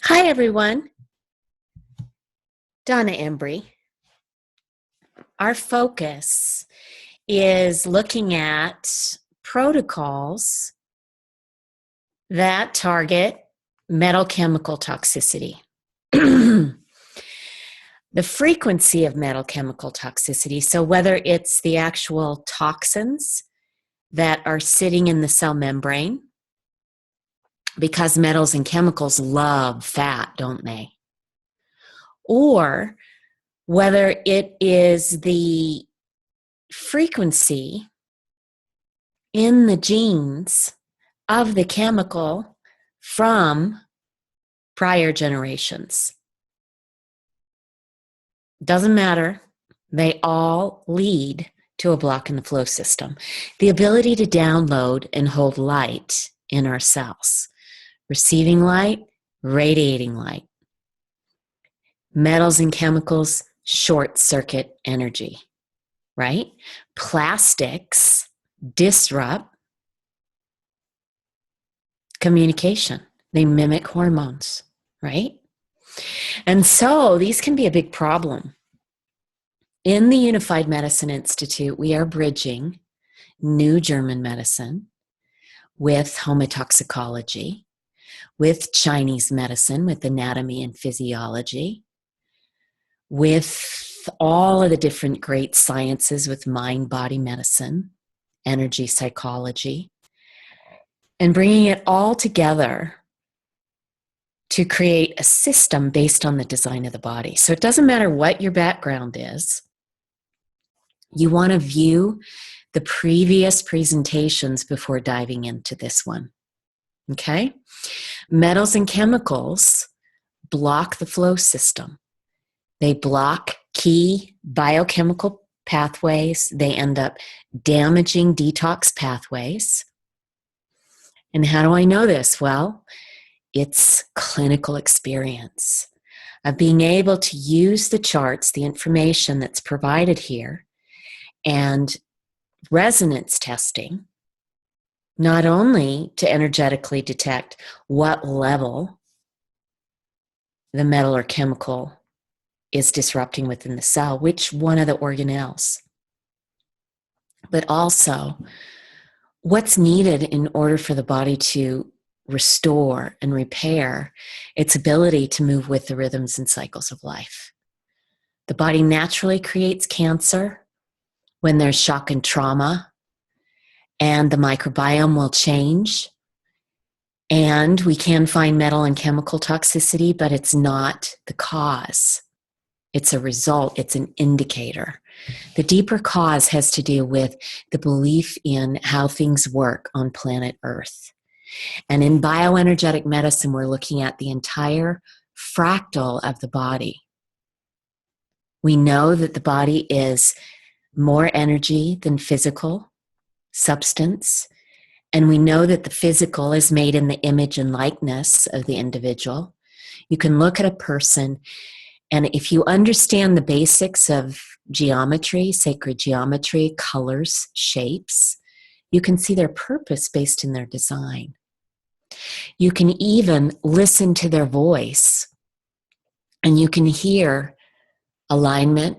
Hi, everyone. Donna Embry. Our focus is looking at protocols that target metal chemical toxicity. The frequency of metal chemical toxicity, so whether it's the actual toxins that are sitting in the cell membrane, because metals and chemicals love fat, don't they? Or whether it is the frequency in the genes of the chemical from prior generations. Doesn't matter. They all lead to a block in the flow system. The ability to download and hold light in our cells. Receiving light, radiating light. Metals and chemicals short circuit energy, right? Plastics disrupt communication. They mimic hormones, right? And so these can be a big problem. In the Unified Medicine Institute, we are bridging new German medicine with homotoxicology, with Chinese medicine, with anatomy and physiology, with all of the different great sciences, with mind-body medicine, energy psychology, and bringing it all together to create a system based on the design of the body. So it doesn't matter what your background is. You want to view the previous presentations before diving into this one. Okay? Metals and chemicals block the flow system. They block key biochemical pathways. They end up damaging detox pathways. And how do I know this? Well, it's clinical experience of being able to use the charts, the information that's provided here, and resonance testing, not only to energetically detect what level the metal or chemical is disrupting within the cell, which one of the organelles, but also what's needed in order for the body to restore and repair its ability to move with the rhythms and cycles of life. The body naturally creates cancer when there's shock and trauma, and the microbiome will change. And we can find metal and chemical toxicity, but it's not the cause. It's a result, it's an indicator. The deeper cause has to do with the belief in how things work on planet Earth. And in bioenergetic medicine, we're looking at the entire fractal of the body. We know that the body is more energy than physical substance. And we know that the physical is made in the image and likeness of the individual. You can look at a person, and if you understand the basics of geometry, sacred geometry, colors, shapes, you can see their purpose based in their design. You can even listen to their voice, and you can hear alignment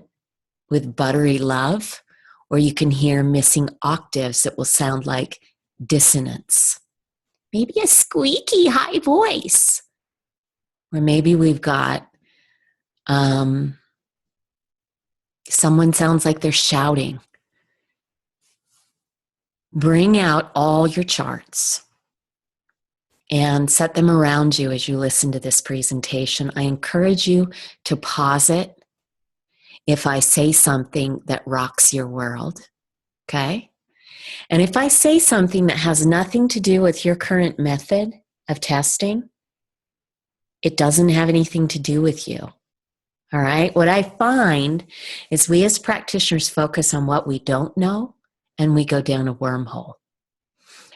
with buttery love, or you can hear missing octaves that will sound like dissonance. Maybe a squeaky high voice. Or maybe we've got someone sounds like they're shouting. Bring out all your charts and set them around you as you listen to this presentation. I encourage you to pause it if I say something that rocks your world, okay? And if I say something that has nothing to do with your current method of testing, it doesn't have anything to do with you, all right? What I find is we as practitioners focus on what we don't know, and we go down a wormhole.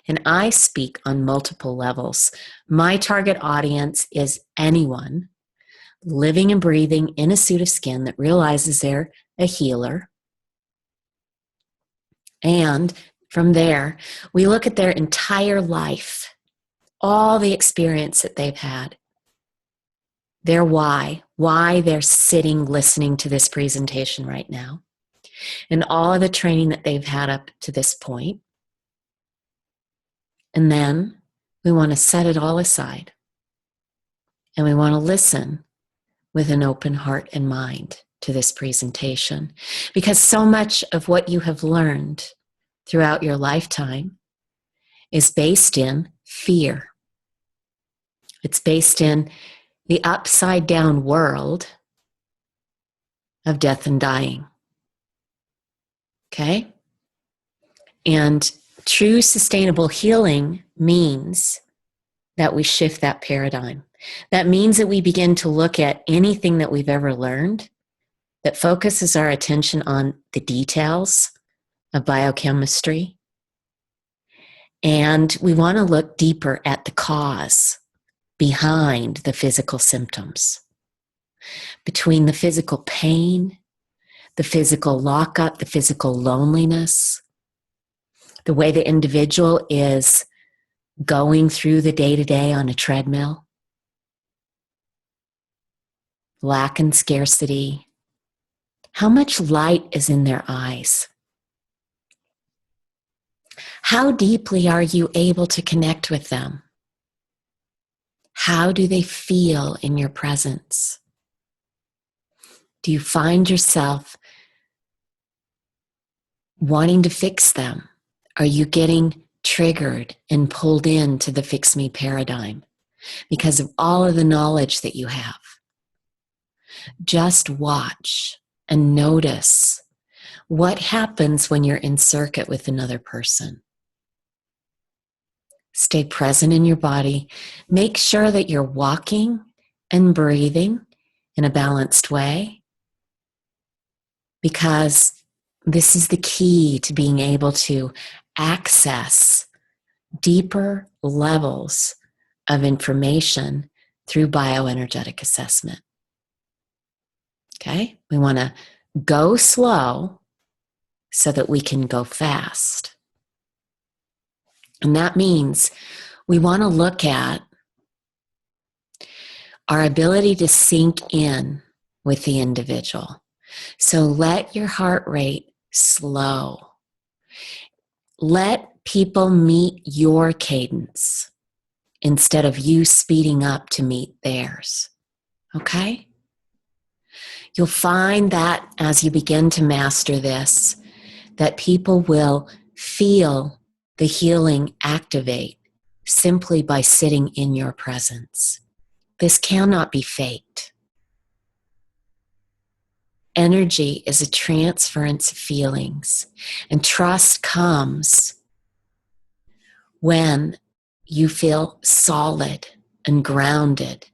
And I speak on multiple levels. My target audience is anyone living and breathing in a suit of skin that realizes they're a healer. And from there, we look at their entire life, all the experience that they've had. why they're sitting listening to this presentation right now, and all of the training that they've had up to this point. And then we want to set it all aside, and we want to listen with an open heart and mind to this presentation, because so much of what you have learned throughout your lifetime is based in fear. It's based in the upside down world of death and dying. Okay? And true sustainable healing means that we shift that paradigm. That means that we begin to look at anything that we've ever learned that focuses our attention on the details of biochemistry. And we want to look deeper at the cause behind the physical symptoms, between the physical pain, the physical lockup, the physical loneliness, the way the individual is going through the day-to-day on a treadmill, lack and scarcity, how much light is in their eyes. How deeply are you able to connect with them? How do they feel in your presence? Do you find yourself wanting to fix them? Are you getting triggered and pulled into the fix me paradigm because of all of the knowledge that you have? Just watch and notice what happens when you're in circuit with another person. Stay present in your body. Make sure that you're walking and breathing in a balanced way, because this is the key to being able to access deeper levels of information through bioenergetic assessment. Okay? We want to go slow so that we can go fast. And that means we want to look at our ability to sink in with the individual. So let your heart rate slow. Let people meet your cadence instead of you speeding up to meet theirs. Okay? You'll find that as you begin to master this, that people will feel the healing activate simply by sitting in your presence. This cannot be faked. Energy is a transference of feelings, and trust comes when you feel solid and grounded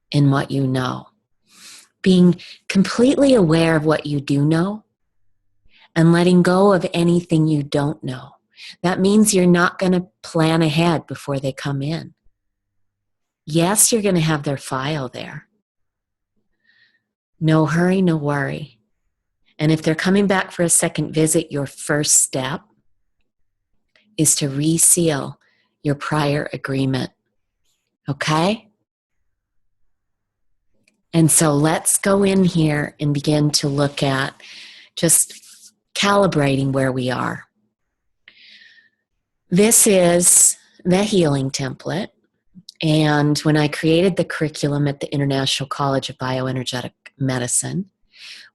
in what you know. Being completely aware of what you do know and letting go of anything you don't know. That means you're not going to plan ahead before they come in. Yes, you're going to have their file there. No hurry, no worry. And if they're coming back for a second visit, your first step is to reseal your prior agreement. Okay? And so let's go in here and begin to look at just calibrating where we are. This is the healing template. And when I created the curriculum at the International College of Bioenergetic Medicine,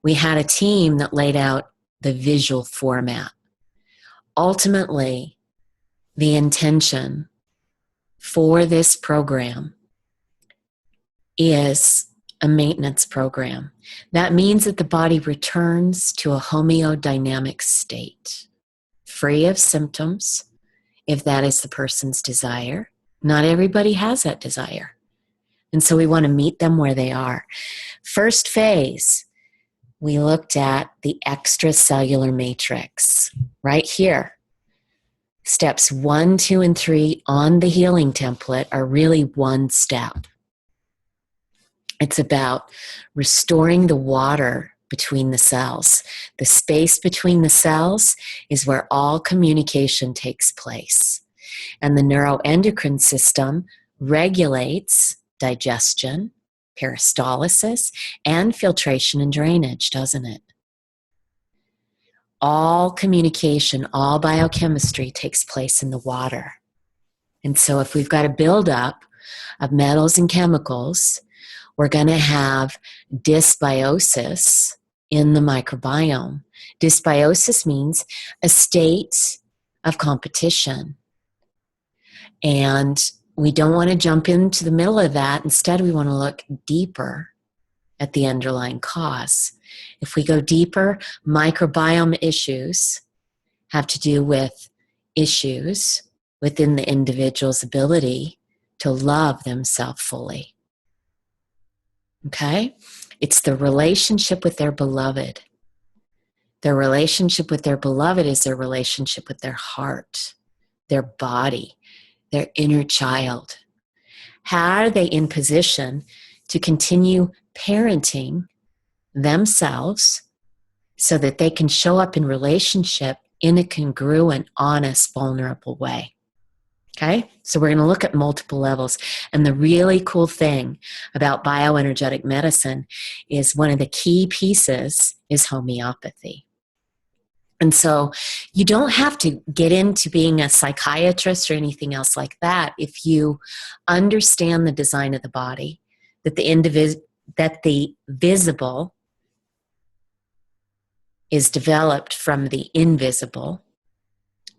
we had a team that laid out the visual format. Ultimately, the intention for this program is a maintenance program. That means that the body returns to a homeodynamic state, free of symptoms, if that is the person's desire. Not everybody has that desire. And so we want to meet them where they are. First phase, we looked at the extracellular matrix right here. Steps 1, 2, and 3 on the healing template are really one step. It's about restoring the water between the cells. The space between the cells is where all communication takes place. And the neuroendocrine system regulates digestion, peristalsis, and filtration and drainage, doesn't it? All communication, all biochemistry takes place in the water. And so if we've got a buildup of metals and chemicals, we're going to have dysbiosis in the microbiome. Dysbiosis means a state of competition. And we don't want to jump into the middle of that. Instead, we want to look deeper at the underlying cause. If we go deeper, microbiome issues have to do with issues within the individual's ability to love themselves fully. Okay? It's the relationship with their beloved. Their relationship with their beloved is their relationship with their heart, their body, their inner child. How are they in position to continue parenting themselves so that they can show up in relationship in a congruent, honest, vulnerable way? Okay, so we're going to look at multiple levels. And the really cool thing about bioenergetic medicine is one of the key pieces is homeopathy. And so you don't have to get into being a psychiatrist or anything else like that if you understand the design of the body, that the visible is developed from the invisible.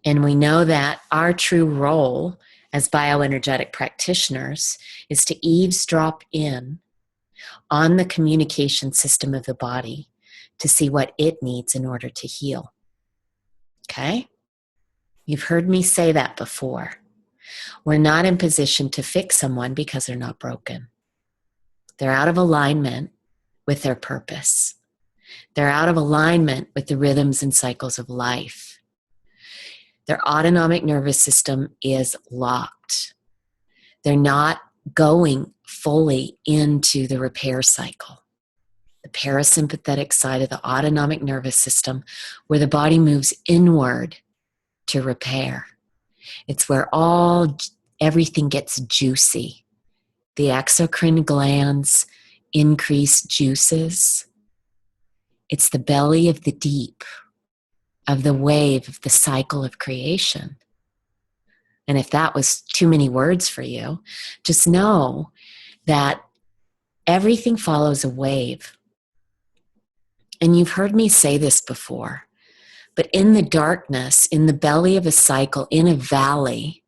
And we know that our true role as bioenergetic practitioners is to eavesdrop in on the communication system of the body to see what it needs in order to heal. Okay? You've heard me say that before. We're not in position to fix someone because they're not broken. They're out of alignment with their purpose. They're out of alignment with the rhythms and cycles of life. Their autonomic nervous system is locked. They're not going fully into the repair cycle. The parasympathetic side of the autonomic nervous system, where the body moves inward to repair. It's where everything gets juicy. The exocrine glands increase juices. It's the belly of the deep, of the wave of the cycle of creation. And if that was too many words for you, just know that everything follows a wave. And you've heard me say this before, but in the darkness, in the belly of a cycle, in a valley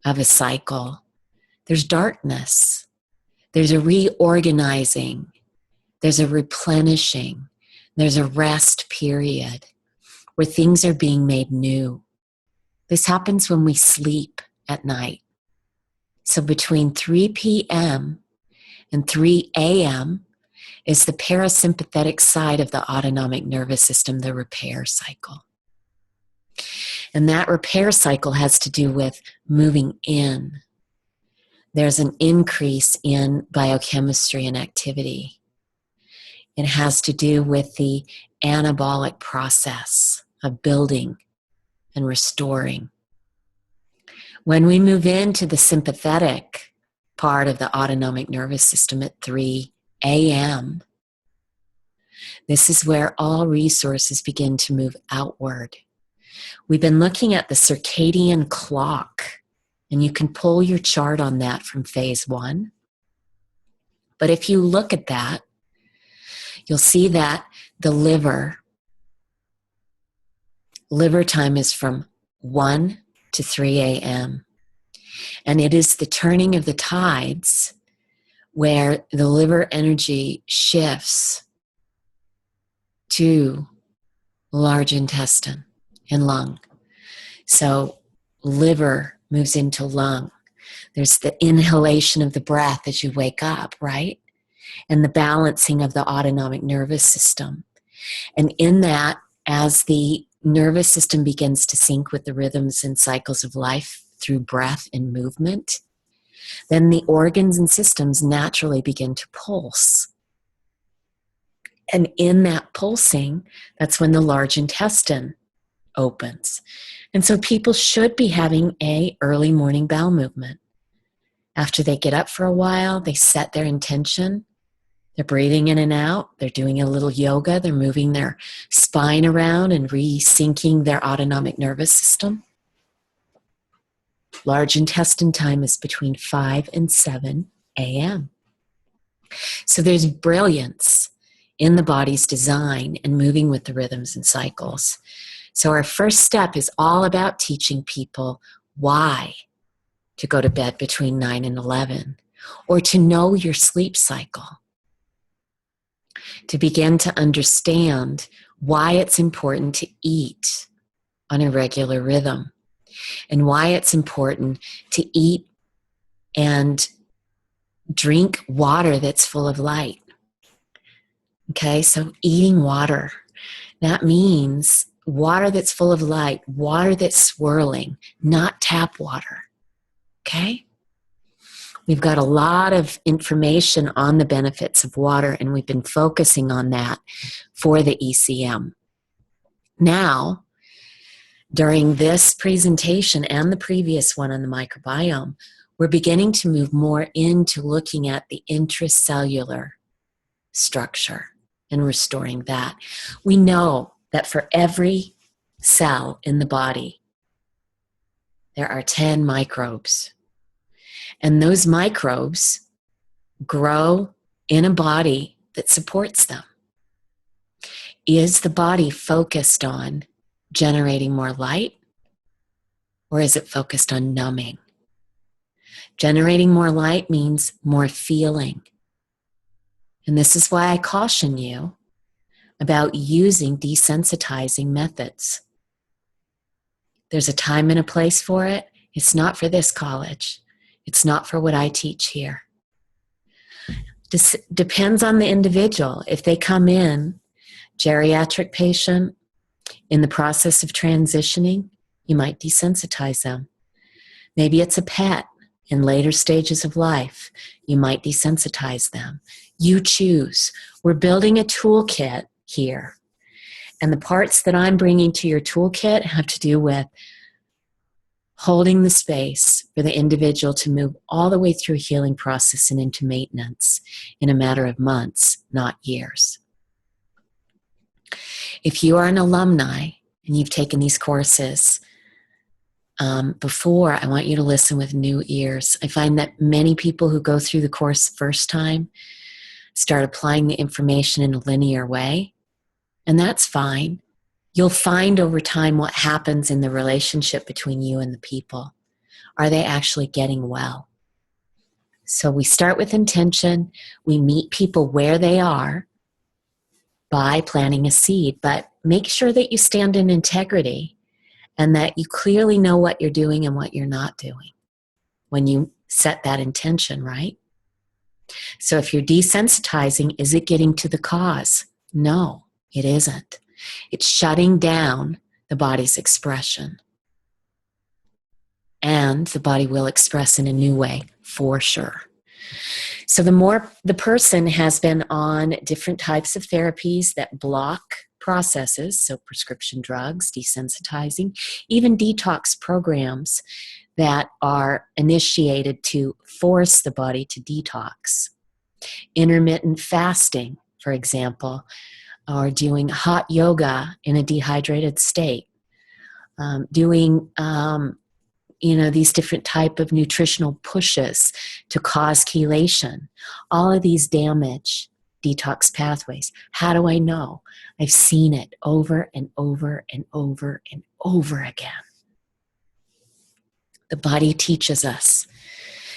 of a cycle, there's darkness. There's a reorganizing. There's a replenishing. There's a rest period where things are being made new. This happens when we sleep at night. So between 3 p.m. and 3 a.m. is the parasympathetic side of the autonomic nervous system, the repair cycle. And that repair cycle has to do with moving in. There's an increase in biochemistry and activity. It has to do with the anabolic process of building and restoring. When we move into the sympathetic part of the autonomic nervous system at 3 a.m., this is where all resources begin to move outward. We've been looking at the circadian clock, and you can pull your chart on that from phase 1. But if you look at that, you'll see that the liver time is from 1 to 3 a.m. And it is the turning of the tides where the liver energy shifts to large intestine and lung. So liver moves into lung. There's the inhalation of the breath as you wake up, right? And the balancing of the autonomic nervous system. And in that, as the nervous system begins to sync with the rhythms and cycles of life through breath and movement, then the organs and systems naturally begin to pulse. And in that pulsing, that's when the large intestine opens. And so people should be having a early morning bowel movement. After they get up for a while, they set their intention. They're breathing in and out. They're doing a little yoga. They're moving their spine around and re-syncing their autonomic nervous system. Large intestine time is between 5 and 7 a.m. So there's brilliance in the body's design and moving with the rhythms and cycles. So our first step is all about teaching people why to go to bed between 9 and 11, or to know your sleep cycle, to begin to understand why it's important to eat on a regular rhythm, and why it's important to eat and drink water that's full of light. Okay, so eating water, that means water that's full of light, water that's swirling, not tap water. Okay? We've got a lot of information on the benefits of water, and we've been focusing on that for the ECM. Now, during this presentation and the previous one on the microbiome, we're beginning to move more into looking at the intracellular structure and restoring that. We know that for every cell in the body, there are 10 microbes. And those microbes grow in a body that supports them. Is the body focused on generating more light, or is it focused on numbing? Generating more light means more feeling. And this is why I caution you about using desensitizing methods. There's a time and a place for it. It's not for this college. It's not for what I teach here. Depends on the individual. If they come in, geriatric patient, in the process of transitioning, you might desensitize them. Maybe it's a pet in later stages of life. You might desensitize them. You choose. We're building a toolkit here. And the parts that I'm bringing to your toolkit have to do with holding the space for the individual to move all the way through a healing process and into maintenance in a matter of months, not years. If you are an alumni and you've taken these courses before, I want you to listen with new ears. I find that many people who go through the course the first time start applying the information in a linear way, and that's fine. You'll find over time what happens in the relationship between you and the people. Are they actually getting well? So we start with intention. We meet people where they are by planting a seed, but make sure that you stand in integrity and that you clearly know what you're doing and what you're not doing when you set that intention, right? So if you're desensitizing, is it getting to the cause? No, it isn't. It's shutting down the body's expression. And the body will express in a new way, for sure. So the more the person has been on different types of therapies that block processes, so prescription drugs, desensitizing, even detox programs that are initiated to force the body to detox. Intermittent fasting, for example, or doing hot yoga in a dehydrated state, doing these different type of nutritional pushes to cause chelation. All of these damage detox pathways. How do I know? I've seen it over and over and over and over again. The body teaches us.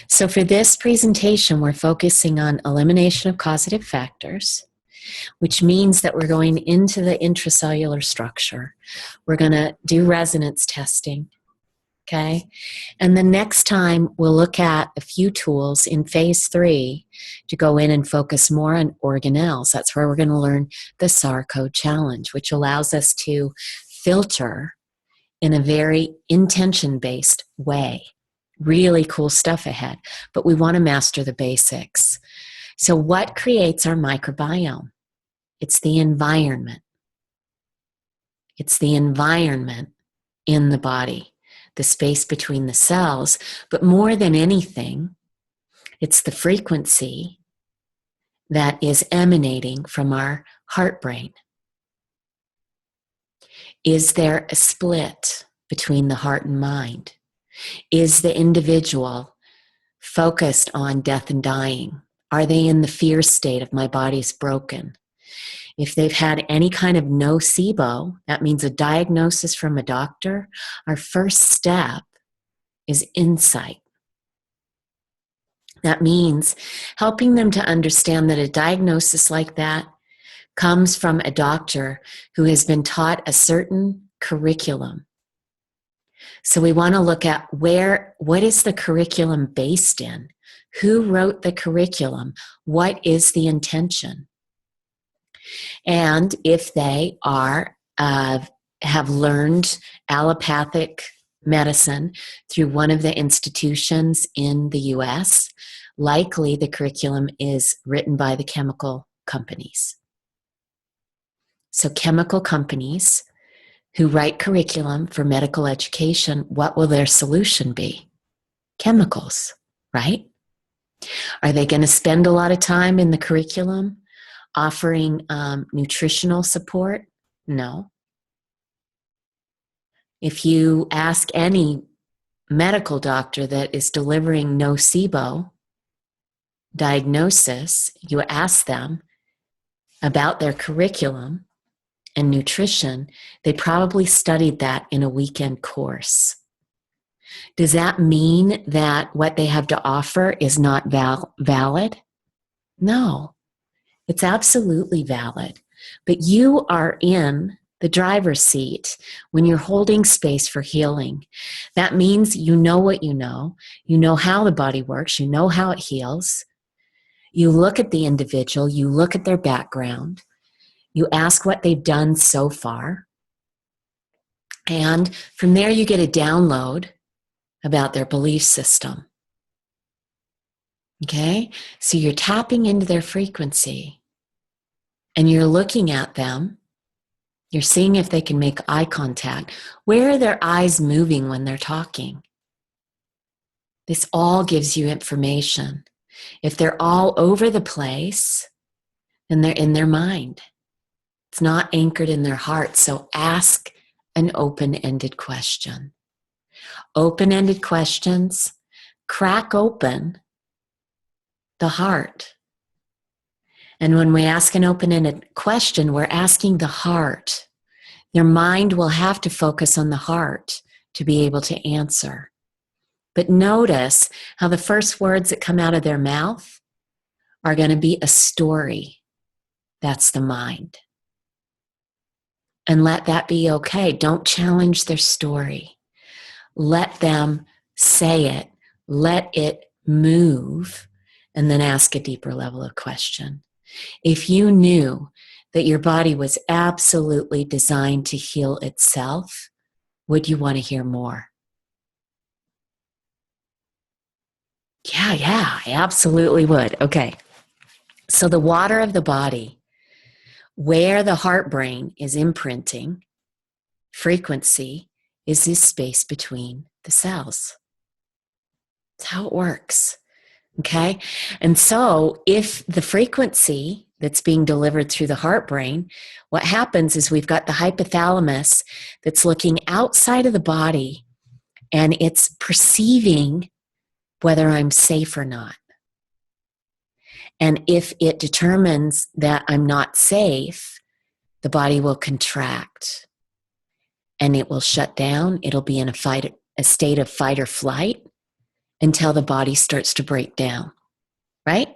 So for this presentation, we're focusing on elimination of causative factors, which means that we're going into the intracellular structure. We're going to do resonance testing. Okay, and the next time we'll look at a few tools in phase 3 to go in and focus more on organelles. That's where we're going to learn the SAR code challenge, which allows us to filter in a very intention-based way. Really cool stuff ahead, but we want to master the basics. So what creates our microbiome? It's the environment. It's the environment in the body, the space between the cells, but more than anything, It's the frequency that is emanating from our heart brain. Is there a split between the heart and mind? Is the individual focused on death and dying? Are they in the fear state of my body's broken? If they've had any kind of nocebo, that means a diagnosis from a doctor, our first step is insight. That means helping them to understand that a diagnosis like that comes from a doctor who has been taught a certain curriculum. So we want to look at what is the curriculum based in? Who wrote the curriculum? What is the intention? And if they have learned allopathic medicine through one of the institutions in the US, likely the curriculum is written by the chemical companies. So chemical companies who write curriculum for medical education, what will their solution be? Chemicals, right? Are they going to spend a lot of time in the curriculum offering nutritional support? No. If you ask any medical doctor that is delivering nocebo diagnosis, you ask them about their curriculum and nutrition, they probably studied that in a weekend course. Does that mean that what they have to offer is not valid? No, it's absolutely valid. But you are in the driver's seat when you're holding space for healing. That means you know what you know how the body works, you know how it heals. You look at the individual, you look at their background, you ask what they've done so far, and from there you get a download about their belief system. Okay? So you're tapping into their frequency and you're looking at them. You're seeing if they can make eye contact. Where are their eyes moving when they're talking? This all gives you information. If they're all over the place, then they're in their mind. It's not anchored in their heart. So ask an open-ended question. Open-ended questions crack open the heart. And when we ask an open-ended question, we're asking the heart. Their mind will have to focus on the heart to be able to answer. But notice how the first words that come out of their mouth are going to be a story. That's the mind. And let that be okay. Don't challenge their story. Let them say it. Let it move. And then ask a deeper level of question. If you knew that your body was absolutely designed to heal itself, would you want to hear more? Yeah, I absolutely would. Okay. So the water of the body, where the heart brain is imprinting frequency, is this space between the cells. That's how it works. Okay? And so if the frequency that's being delivered through the heart brain, what happens is we've got the hypothalamus that's looking outside of the body and it's perceiving whether I'm safe or not. And if it determines that I'm not safe, the body will contract and it will shut down. It'll be in a state of fight or flight until the body starts to break down, right?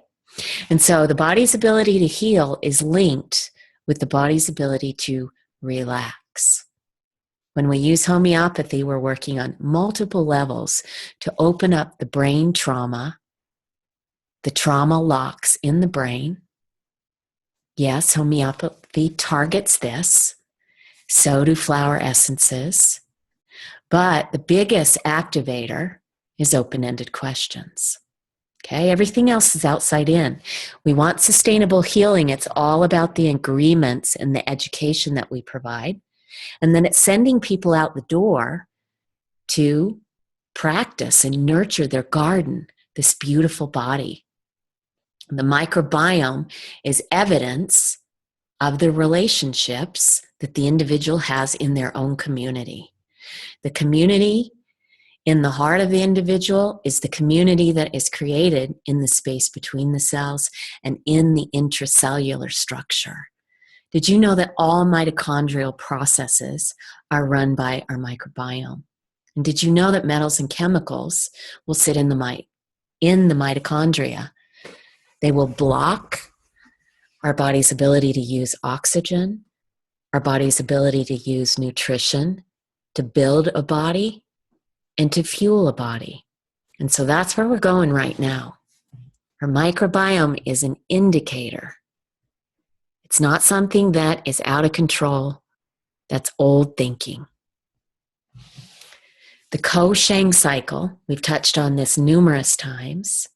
And so the body's ability to heal is linked with the body's ability to relax. When we use homeopathy, we're working on multiple levels to open up the brain trauma, the trauma locks in the brain. Yes, homeopathy targets this. So do flower essences. But the biggest activator is open-ended questions. Okay, everything else is outside in. We want sustainable healing. It's all about the agreements and the education that we provide. And then it's sending people out the door to practice and nurture their garden this beautiful body. The microbiome is evidence of the relationships that the individual has in their own community. The community in the heart of the individual is the community that is created in the space between the cells and in the intracellular structure. Did you know that all mitochondrial processes are run by our microbiome? And did you know that metals and chemicals will sit in the mitochondria? They will block our body's ability to use oxygen, our body's ability to use nutrition, to build a body, and to fuel a body. And so that's where we're going right now. Our microbiome is an indicator. It's not something that is out of control. That's old thinking. The Ko-Shang cycle, we've touched on this numerous times,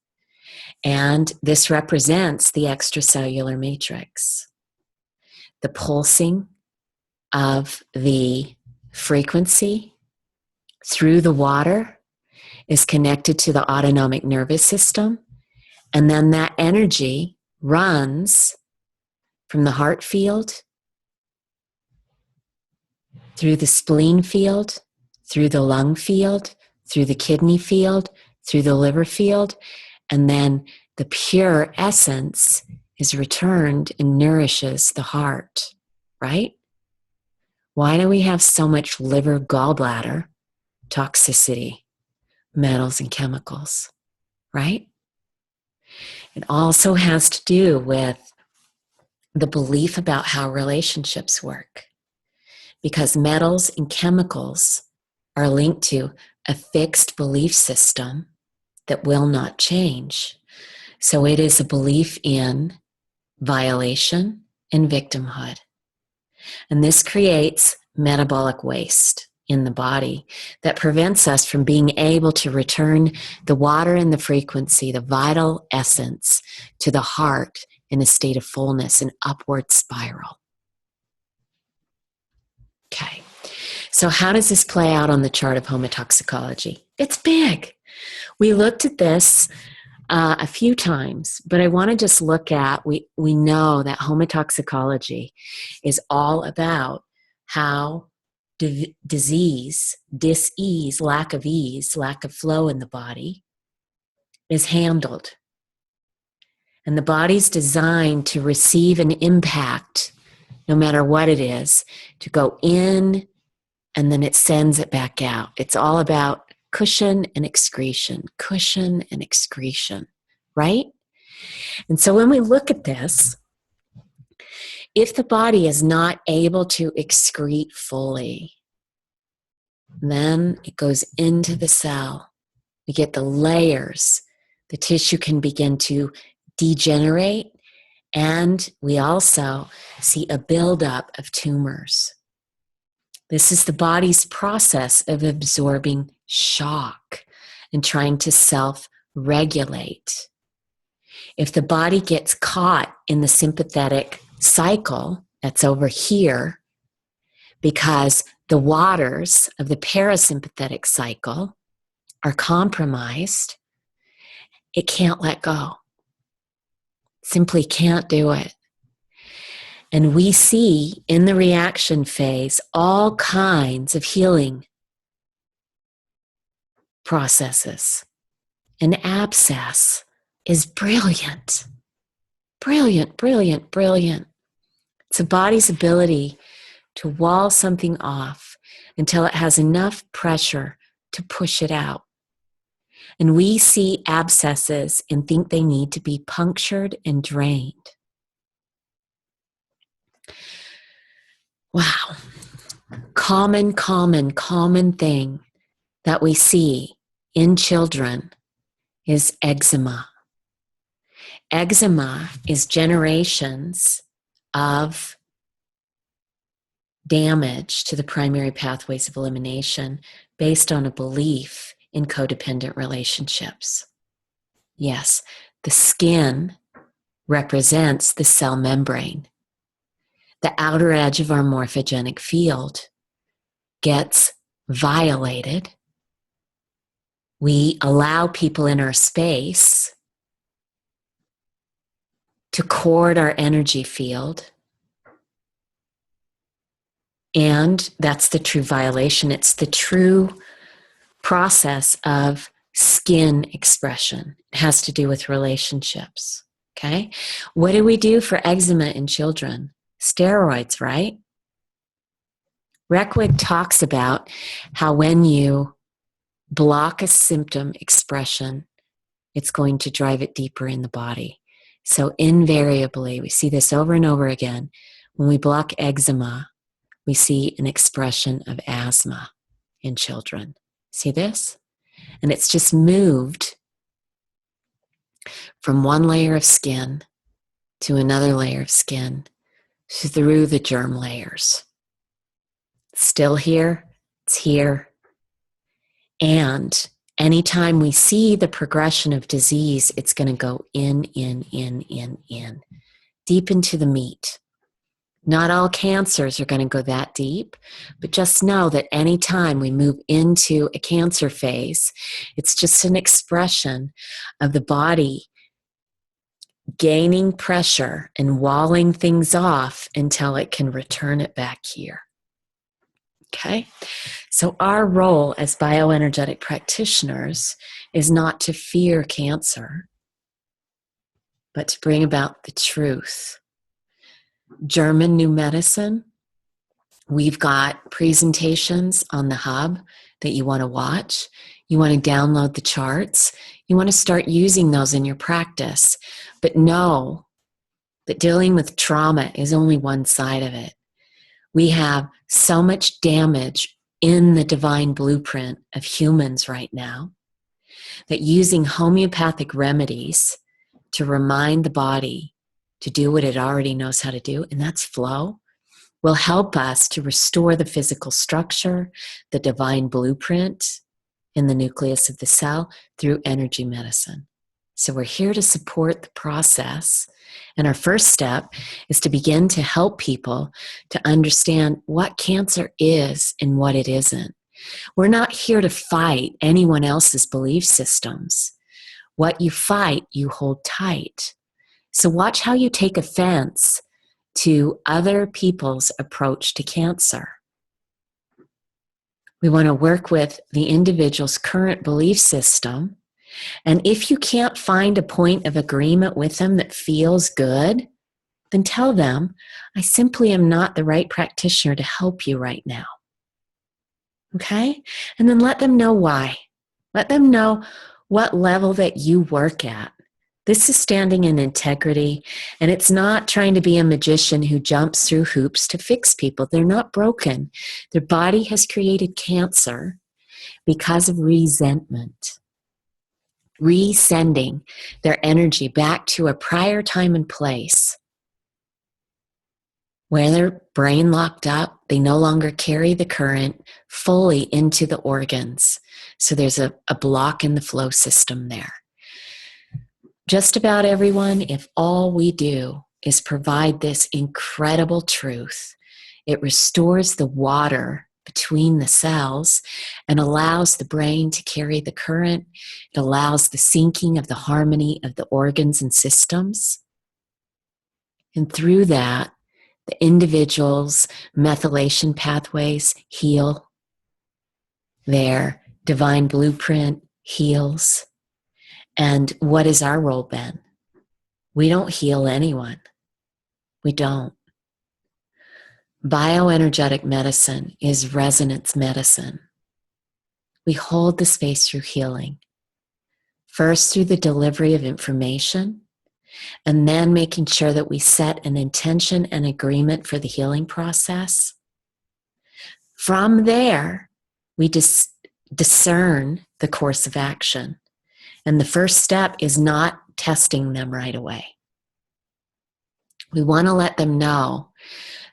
and this represents the extracellular matrix. The pulsing of the frequency through the water is connected to the autonomic nervous system, and then that energy runs from the heart field, through the spleen field, through the lung field, through the kidney field, through the liver field, and then the pure essence is returned and nourishes the heart, right? Why do we have so much liver gallbladder toxicity, metals and chemicals, right? It also has to do with the belief about how relationships work, because metals and chemicals are linked to a fixed belief system that will not change. So it is a belief in violation and victimhood. And this creates metabolic waste in the body that prevents us from being able to return the water and the frequency, the vital essence, to the heart in a state of fullness, an upward spiral. Okay, so how does this play out on the chart of homotoxicology? It's big. We looked at this a few times, but I want to just look at, we know that homotoxicology is all about how disease, dis-ease, lack of ease, lack of flow in the body is handled. And the body's designed to receive an impact, no matter what it is, to go in and then it sends it back out. It's all about cushion and excretion, right? And so when we look at this, if the body is not able to excrete fully, then it goes into the cell. We get the layers. The tissue can begin to degenerate, and we also see a buildup of tumors. This is the body's process of absorbing shock and trying to self-regulate. If the body gets caught in the sympathetic cycle that's over here, because the waters of the parasympathetic cycle are compromised, it can't let go. Simply can't do it. And we see in the reaction phase all kinds of healing processes. An abscess is brilliant. Brilliant, brilliant, brilliant. It's the body's ability to wall something off until it has enough pressure to push it out. And we see abscesses and think they need to be punctured and drained. Wow. Common thing that we see in children is eczema. Eczema is generations of damage to the primary pathways of elimination based on a belief in codependent relationships. Yes, the skin represents the cell membrane. The outer edge of our morphogenic field gets violated We allow people in our space to cord our energy field. And that's the true violation. It's the true process of skin expression. It has to do with relationships. Okay? What do we do for eczema in children? Steroids, right? Reckwick talks about how when you block a symptom expression, it's going to drive it deeper in the body. So invariably, we see this over and over again. When we block eczema, we see an expression of asthma in children. See this? And it's just moved from one layer of skin to another layer of skin through the germ layers. Still here, it's here. And anytime we see the progression of disease, it's going to go in, deep into the meat. Not all cancers are going to go that deep, but just know that anytime we move into a cancer phase, it's just an expression of the body gaining pressure and walling things off until it can return it back here. Okay? So our role as bioenergetic practitioners is not to fear cancer, but to bring about the truth. German New Medicine, we've got presentations on the hub that you want to watch. You want to download the charts. You want to start using those in your practice. But know that dealing with trauma is only one side of it. We have so much damage in the divine blueprint of humans right now that using homeopathic remedies to remind the body to do what it already knows how to do, and that's flow, will help us to restore the physical structure, the divine blueprint in the nucleus of the cell through energy medicine. So we're here to support the process. And our first step is to begin to help people to understand what cancer is and what it isn't. We're not here to fight anyone else's belief systems. What you fight, you hold tight. So watch how you take offense to other people's approach to cancer. We want to work with the individual's current belief system. And if you can't find a point of agreement with them that feels good, then tell them, I simply am not the right practitioner to help you right now. Okay? And then let them know why. Let them know what level that you work at. This is standing in integrity, and it's not trying to be a magician who jumps through hoops to fix people. They're not broken. Their body has created cancer because of resentment. Resending their energy back to a prior time and place where their brain locked up, they no longer carry the current fully into the organs. So there's a block in the flow system there. Just about everyone, if all we do is provide this incredible truth, it restores the water between the cells and allows the brain to carry the current. It allows the syncing of the harmony of the organs and systems. And through that, the individual's methylation pathways heal. Their divine blueprint heals. And what is our role, Ben? We don't heal anyone. We don't. Bioenergetic medicine is resonance medicine. We hold the space through healing. First through the delivery of information, and then making sure that we set an intention and agreement for the healing process. From there, we discern the course of action. And the first step is not testing them right away. We want to let them know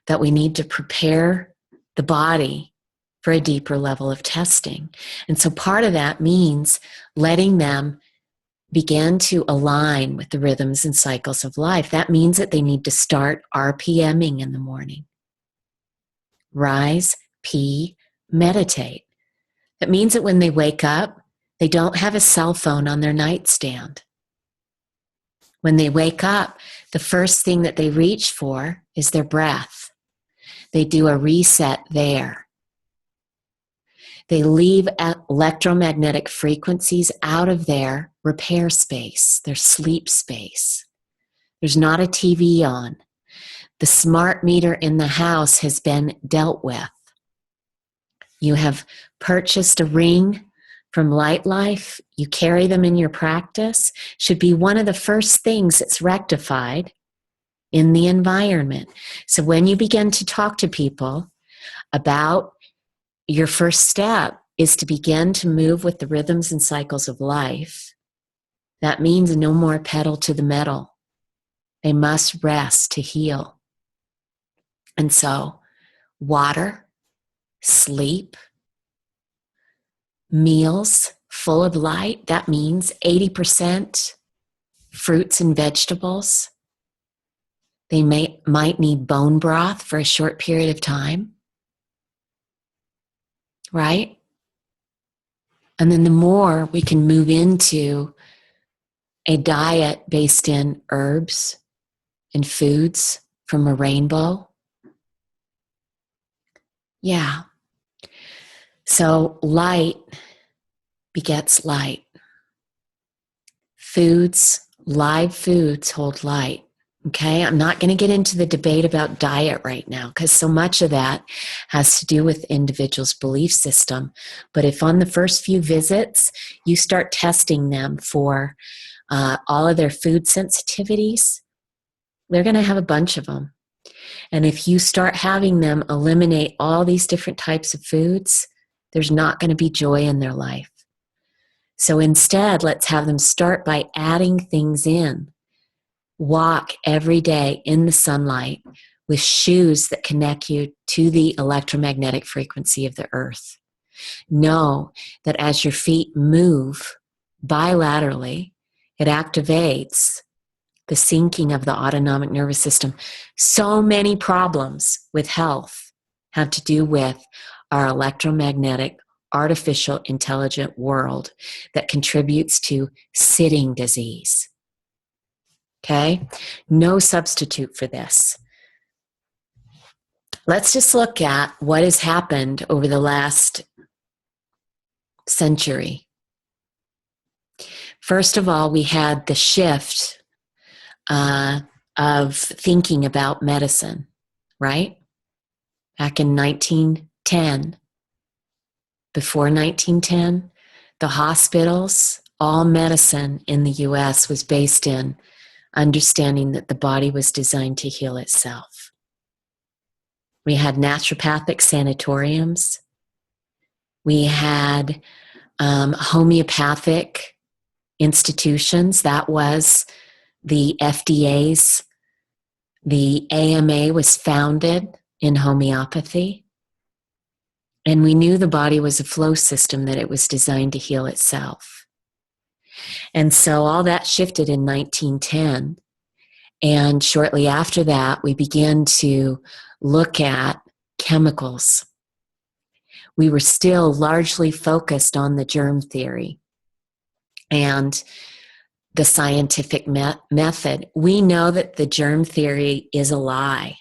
that we need to prepare the body for a deeper level of testing. And so part of that means letting them begin to align with the rhythms and cycles of life. That means that they need to start RPMing in the morning. Rise, pee, meditate. That means that when they wake up, They don't have a cell phone on their nightstand. When they wake up, the first thing that they reach for is their breath. They do a reset there. They leave electromagnetic frequencies out of their repair space, their sleep space. There's not a TV on. The smart meter in the house has been dealt with. You have purchased a ring from Light Life. You carry them in your practice. Should be one of the first things that's rectified in the environment. So when you begin to talk to people about your first step is to begin to move with the rhythms and cycles of life, that means no more pedal to the metal. They must rest to heal. And so, water, sleep, meals full of light, that means 80% fruits and vegetables. They might need bone broth for a short period of time, right? And then the more we can move into a diet based in herbs and foods from a rainbow. Yeah. So light begets light. Foods, live foods hold light. Okay, I'm not going to get into the debate about diet right now because so much of that has to do with individuals' belief system. But if on the first few visits you start testing them for all of their food sensitivities, they're going to have a bunch of them. And if you start having them eliminate all these different types of foods, there's not going to be joy in their life. So instead, let's have them start by adding things in. Walk every day in the sunlight with shoes that connect you to the electromagnetic frequency of the earth. Know that as your feet move bilaterally, it activates the syncing of the autonomic nervous system. So many problems with health have to do with our electromagnetic, artificial, intelligent world that contributes to sitting disease. Okay? No substitute for this. Let's just look at what has happened over the last century. First of all, we had the shift of thinking about medicine, right? Back in 1910, before 1910, the hospitals, all medicine in the US was based in understanding that the body was designed to heal itself. We had naturopathic sanatoriums. We had homeopathic institutions. That was the FDA's, the AMA was founded in homeopathy. And we knew the body was a flow system, that it was designed to heal itself. And so all that shifted in 1910. And shortly after that, we began to look at chemicals. We were still largely focused on the germ theory and the scientific method. We know that the germ theory is a lie.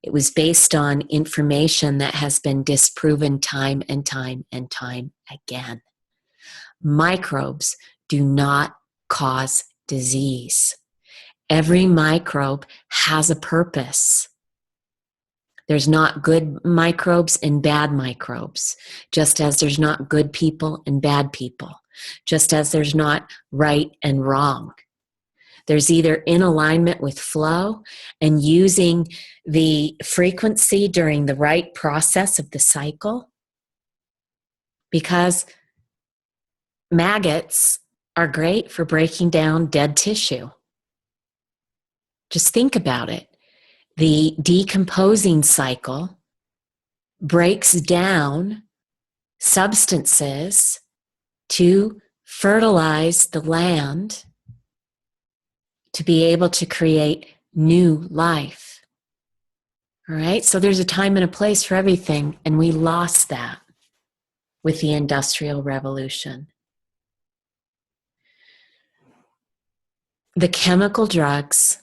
It was based on information that has been disproven time and time and time again. Microbes do not cause disease. Every microbe has a purpose. There's not good microbes and bad microbes, just as there's not good people and bad people, just as there's not right and wrong. There's either in alignment with flow and using the frequency during the right process of the cycle, because maggots are great for breaking down dead tissue. Just think about it. The decomposing cycle breaks down substances to fertilize the land to be able to create new life. All right? So there's a time and a place for everything, and we lost that with the Industrial Revolution. The chemical drugs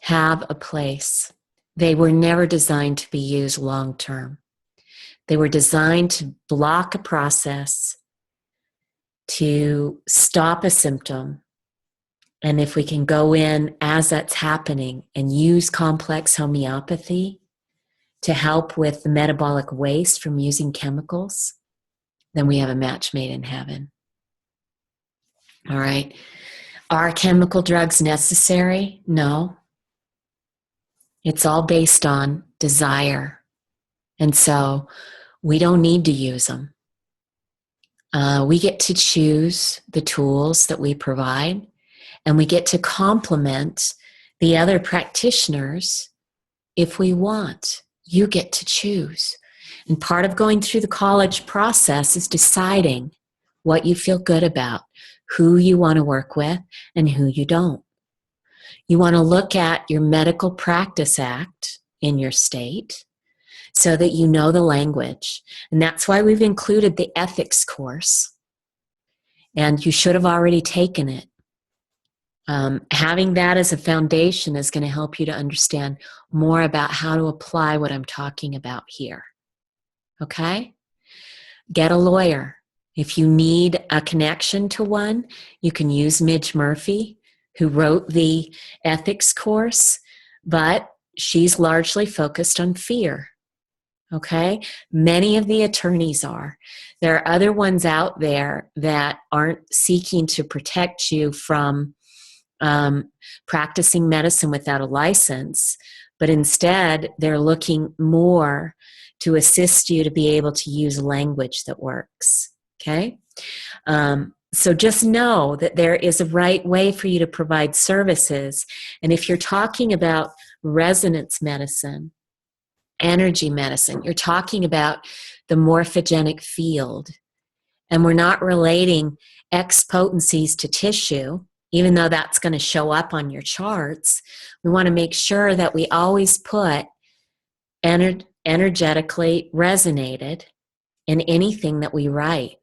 have a place. They were never designed to be used long term. They were designed to block a process, to stop a symptom. And if we can go in as that's happening and use complex homeopathy to help with the metabolic waste from using chemicals, then we have a match made in heaven. All right. Are chemical drugs necessary? No. It's all based on desire. And so we don't need to use them. We get to choose the tools that we provide, and we get to complement the other practitioners if we want. You get to choose. And part of going through the college process is deciding what you feel good about, who you want to work with, and who you don't. You want to look at your Medical Practice Act in your state so that you know the language. And that's why we've included the ethics course. And you should have already taken it. Having that as a foundation is going to help you to understand more about how to apply what I'm talking about here. Okay? Get a lawyer. If you need a connection to one, you can use Midge Murphy, who wrote the ethics course, but she's largely focused on fear. Okay? Many of the attorneys are. There are other ones out there that aren't seeking to protect you from practicing medicine without a license, but instead they're looking more to assist you to be able to use language that works. Okay? So just know that there is a right way for you to provide services. And if you're talking about resonance medicine, energy medicine, you're talking about the morphogenic field, and we're not relating X potencies to tissue, even though that's going to show up on your charts. We want to make sure that we always put energetically resonated in anything that we write.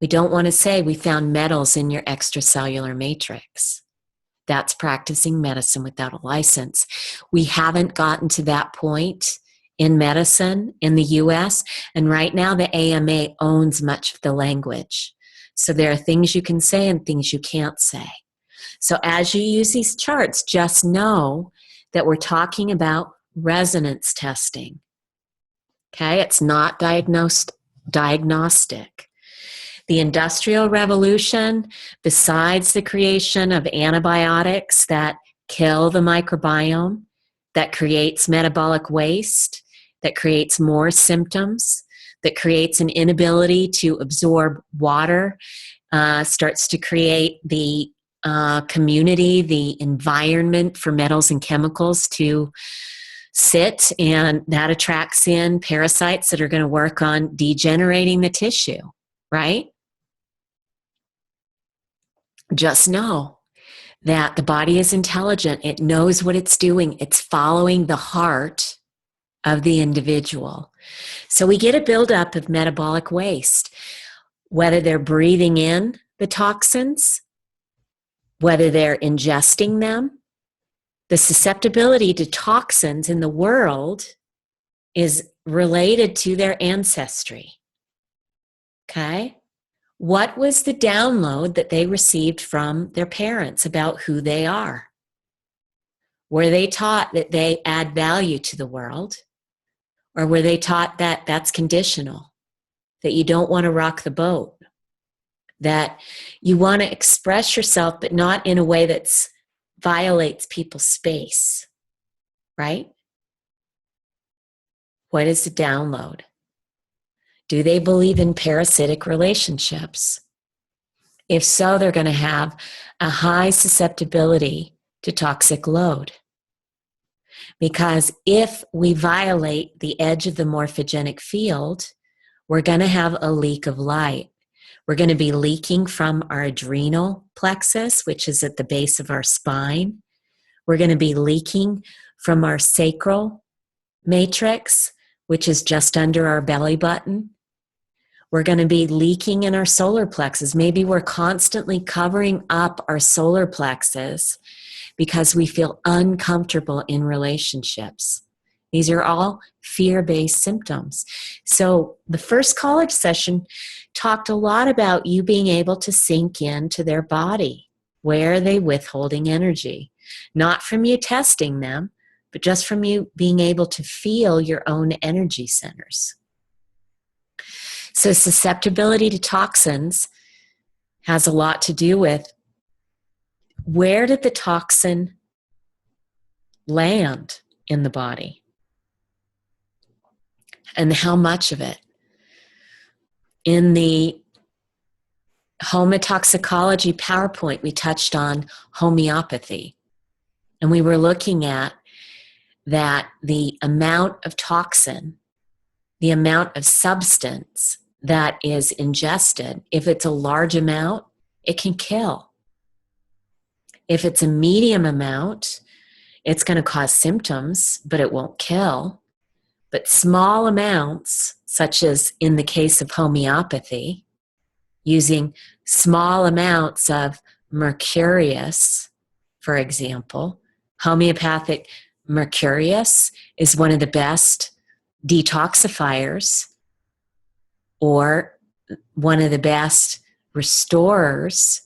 We don't want to say we found metals in your extracellular matrix. That's practicing medicine without a license. We haven't gotten to that point in medicine in the US, and right now the AMA owns much of the language. So there are things you can say and things you can't say. So as you use these charts, just know that we're talking about resonance testing. Okay, it's not diagnostic. The Industrial Revolution, besides the creation of antibiotics that kill the microbiome, that creates metabolic waste, that creates more symptoms, that creates an inability to absorb water, starts to create the community, the environment for metals and chemicals to sit, and that attracts in parasites that are going to work on degenerating the tissue, right? Just know that the body is intelligent. It knows what it's doing. It's following the heart of the individual. So we get a buildup of metabolic waste, whether they're breathing in the toxins, whether they're ingesting them. The susceptibility to toxins in the world is related to their ancestry. Okay? What was the download that they received from their parents about who they are? Were they taught that they add value to the world? Or were they taught that that's conditional, that you don't want to rock the boat, that you want to express yourself but not in a way that violates people's space, right? What is the download? Do they believe in parasitic relationships? If so, they're going to have a high susceptibility to toxic load. Because if we violate the edge of the morphogenic field, we're going to have a leak of light. We're going to be leaking from our adrenal plexus, which is at the base of our spine. We're going to be leaking from our sacral matrix, which is just under our belly button. We're going to be leaking in our solar plexus. Maybe we're constantly covering up our solar plexus because we feel uncomfortable in relationships. These are all fear-based symptoms. So the first college session talked a lot about you being able to sink into their body. Where are they withholding energy? Not from you testing them, but just from you being able to feel your own energy centers. So susceptibility to toxins has a lot to do with where did the toxin land in the body and how much of it. In the homotoxicology PowerPoint, we touched on homeopathy, and we were looking at that the amount of toxin, the amount of substance that is ingested, if it's a large amount, it can kill. If it's a medium amount, it's going to cause symptoms, but it won't kill. But small amounts, such as in the case of homeopathy, using small amounts of mercurius, for example, homeopathic mercurius is one of the best detoxifiers or one of the best restorers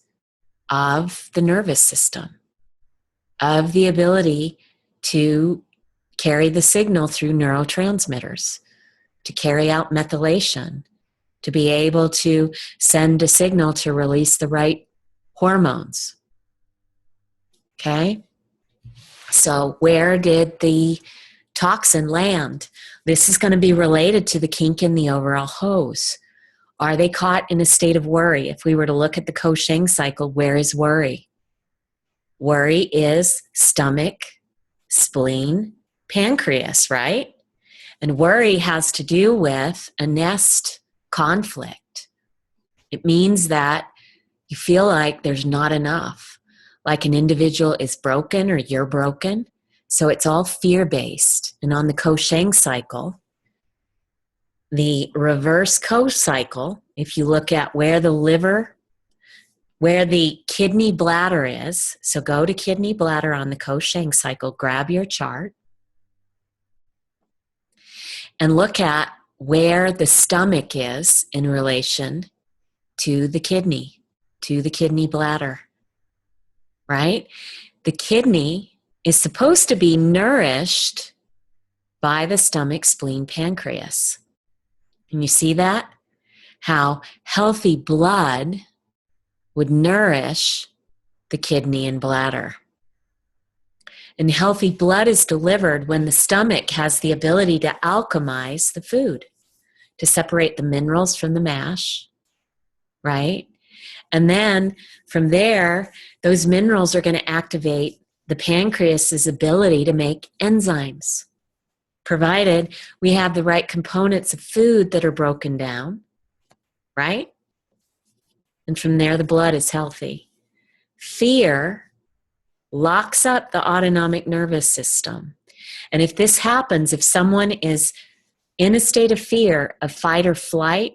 of the nervous system, of the ability to carry the signal through neurotransmitters, to carry out methylation, to be able to send a signal to release the right hormones. Okay? So where did the toxin land? This is going to be related to the kink in the overall hose. Are they caught in a state of worry? If we were to look at the Kosheng cycle, where is worry? Worry is stomach, spleen, pancreas, right? And worry has to do with a nest conflict. It means that you feel like there's not enough, like an individual is broken or you're broken. So it's all fear-based. And on the Kosheng cycle, the reverse co-cycle, if you look at where the liver, where the kidney bladder is, so go to kidney bladder on the Kosheng cycle, grab your chart, and look at where the stomach is in relation to the kidney bladder, right? The kidney is supposed to be nourished by the stomach, spleen, pancreas. And you see that? How healthy blood would nourish the kidney and bladder. And healthy blood is delivered when the stomach has the ability to alchemize the food, to separate the minerals from the mash, right? And then from there, those minerals are going to activate the pancreas's ability to make enzymes, provided we have the right components of food that are broken down, right? And from there, the blood is healthy. Fear locks up the autonomic nervous system. And if this happens, if someone is in a state of fear, of fight or flight,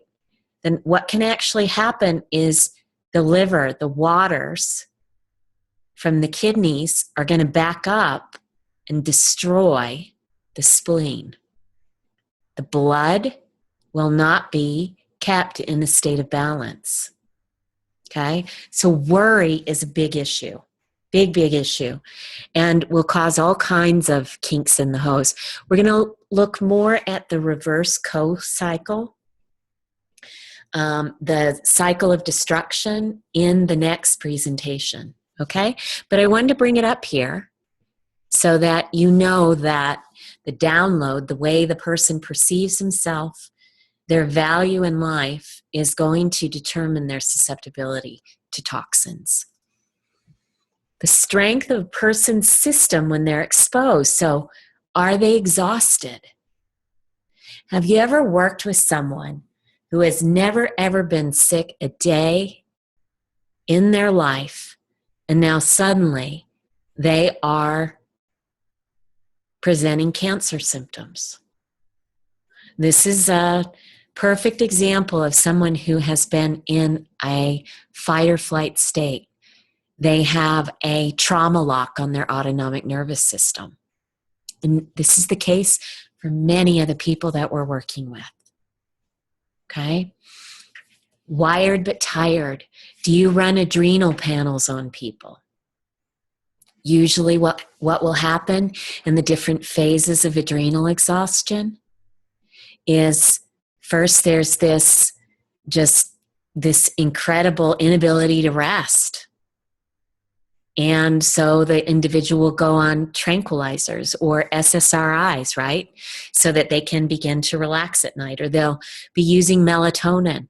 then what can actually happen is the liver, the waters from the kidneys are going to back up and destroy the spleen. The blood will not be kept in a state of balance. Okay? So worry is a big issue. Big issue. And will cause all kinds of kinks in the hose. We're going to look more at the reverse co-cycle, the cycle of destruction in the next presentation. Okay? But I wanted to bring it up here so that you know that the download, the way the person perceives himself, their value in life is going to determine their susceptibility to toxins. The strength of a person's system when they're exposed. So, are they exhausted? Have you ever worked with someone who has never ever been sick a day in their life, and now suddenly they are presenting cancer symptoms? This is perfect example of someone who has been in a fight or flight state. They have a trauma lock on their autonomic nervous system. And this is the case for many of the people that we're working with. Okay? Wired but tired. Do you run adrenal panels on people? Usually what will happen in the different phases of adrenal exhaustion is first there's this incredible inability to rest. And so the individual will go on tranquilizers or SSRIs, right? So that they can begin to relax at night, or they'll be using melatonin.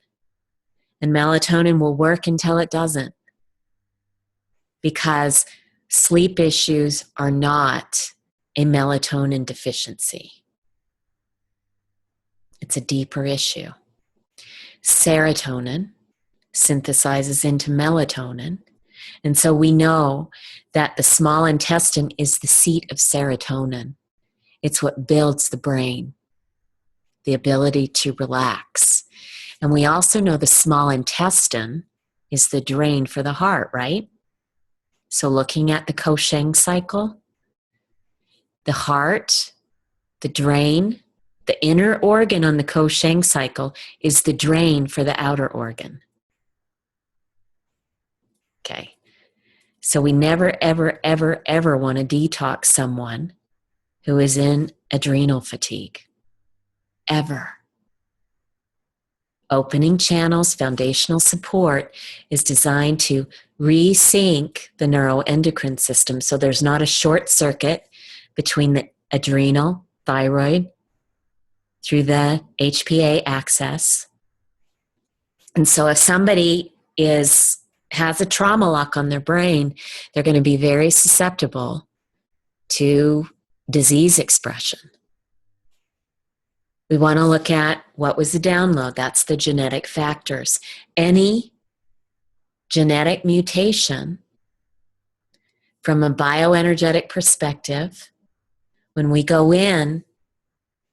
And melatonin will work until it doesn't. Because sleep issues are not a melatonin deficiency. It's a deeper issue. Serotonin synthesizes into melatonin. And so we know that the small intestine is the seat of serotonin. It's what builds the brain, the ability to relax. And we also know the small intestine is the drain for the heart, right? So looking at the Cochang cycle, the heart, the drain, the inner organ on the Cochang cycle is the drain for the outer organ. Okay. So we never, ever, ever, ever want to detox someone who is in adrenal fatigue. Ever. Opening channels, foundational support is designed to resync the neuroendocrine system so there's not a short circuit between the adrenal, thyroid, through the HPA axis. And so if somebody has a trauma lock on their brain, they're going to be very susceptible to disease expression. We want to look at what was the download. That's the genetic factors. Any genetic mutation from a bioenergetic perspective, when we go in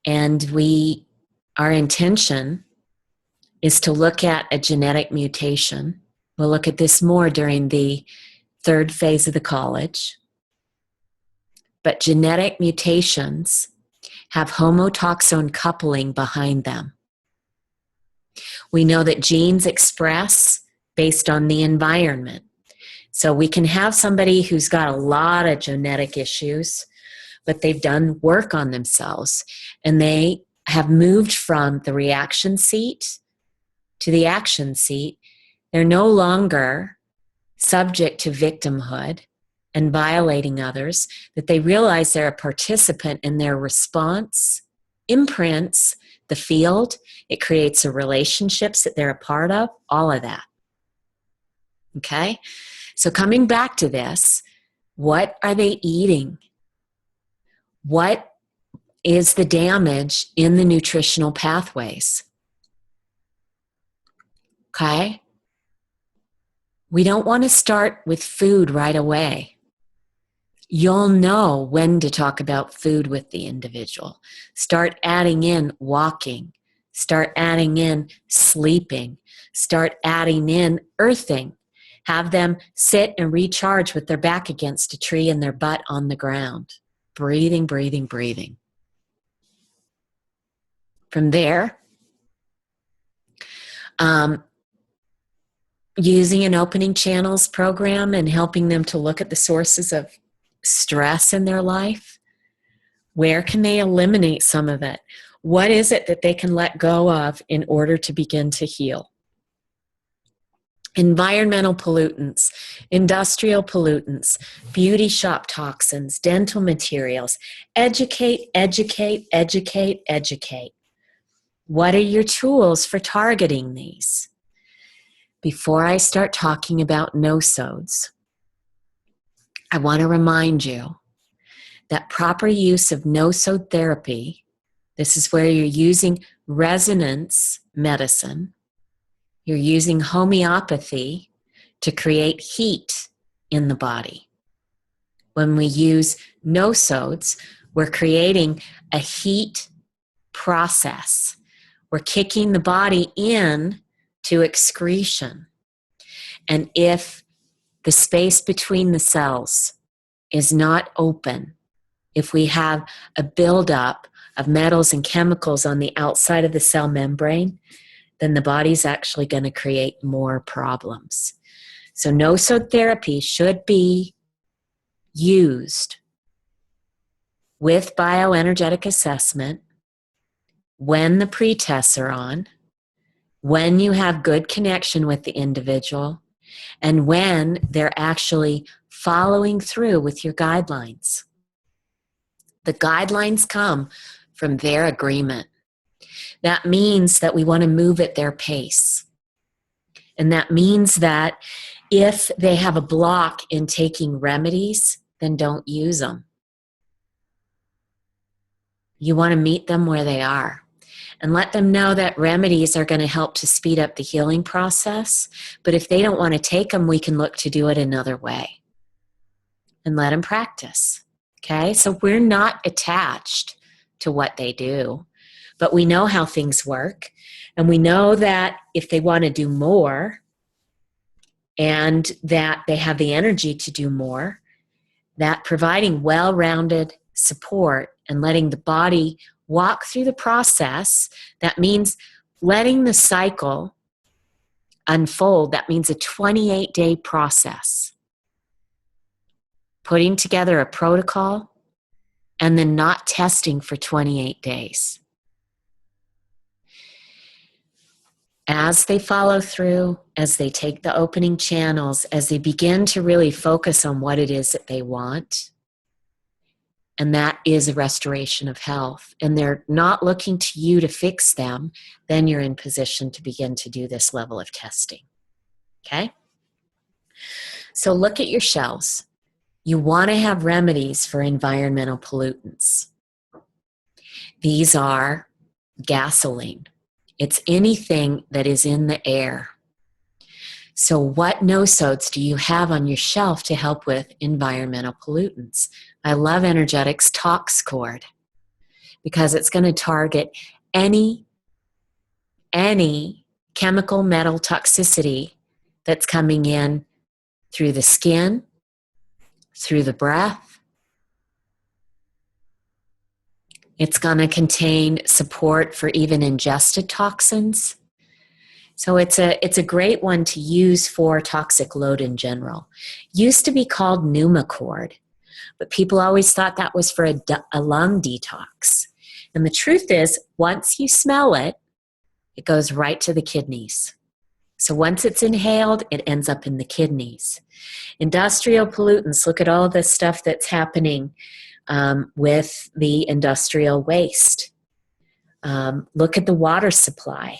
and our intention is to look at a genetic mutation. We'll look at this more during the third phase of the college. But genetic mutations have homotoxone coupling behind them. We know that genes express based on the environment. So we can have somebody who's got a lot of genetic issues, but they've done work on themselves and they have moved from the reaction seat to the action seat. They're no longer subject to victimhood and violating others, that they realize they're a participant in their response, imprints the field, it creates the relationships that they're a part of, all of that. Okay? So coming back to this, what are they eating? What is the damage in the nutritional pathways? Okay? We don't want to start with food right away. You'll know when to talk about food with the individual. Start adding in walking. Start adding in sleeping. Start adding in earthing. Have them sit and recharge with their back against a tree and their butt on the ground. Breathing, breathing, breathing. From there, using an opening channels program and helping them to look at the sources of stress in their life. Where can they eliminate some of it? What is it that they can let go of in order to begin to heal? Environmental pollutants, industrial pollutants, beauty shop toxins, dental materials. Educate, educate, educate, educate. What are your tools for targeting these? Before I start talking about no-sodes, I want to remind you that proper use of no-sode therapy, this is where you're using resonance medicine, you're using homeopathy to create heat in the body. When we use no-sodes, we're creating a heat process. We're kicking the body in to excretion. And if the space between the cells is not open, if we have a buildup of metals and chemicals on the outside of the cell membrane, then the body's actually going to create more problems. So no-sode therapy should be used with bioenergetic assessment when the pre-tests are on, when you have good connection with the individual, and when they're actually following through with your guidelines. The guidelines come from their agreement. That means that we want to move at their pace. And that means that if they have a block in taking remedies, then don't use them. You want to meet them where they are and let them know that remedies are going to help to speed up the healing process. But if they don't want to take them, we can look to do it another way and let them practice. Okay, so we're not attached to what they do, but we know how things work. And we know that if they want to do more and that they have the energy to do more, that providing well-rounded support and letting the body walk through the process, that means letting the cycle unfold. That means a 28-day process. Putting together a protocol and then not testing for 28 days. As they follow through, as they take the opening channels, as they begin to really focus on what it is that they want, and that is a restoration of health, and they're not looking to you to fix them, then you're in position to begin to do this level of testing. Okay? So look at your shelves. You want to have remedies for environmental pollutants. These are gasoline. It's anything that is in the air. So what no-sodes do you have on your shelf to help with environmental pollutants? I love Energetics Tox Cord because it's going to target any chemical metal toxicity that's coming in through the skin, through the breath. It's going to contain support for even ingested toxins. So it's a great one to use for toxic load in general. Used to be called Pneumocord, but people always thought that was for a lung detox. And the truth is, once you smell it, it goes right to the kidneys. So once it's inhaled, it ends up in the kidneys. Industrial pollutants, look at all the stuff that's happening with the industrial waste. Look at the water supply.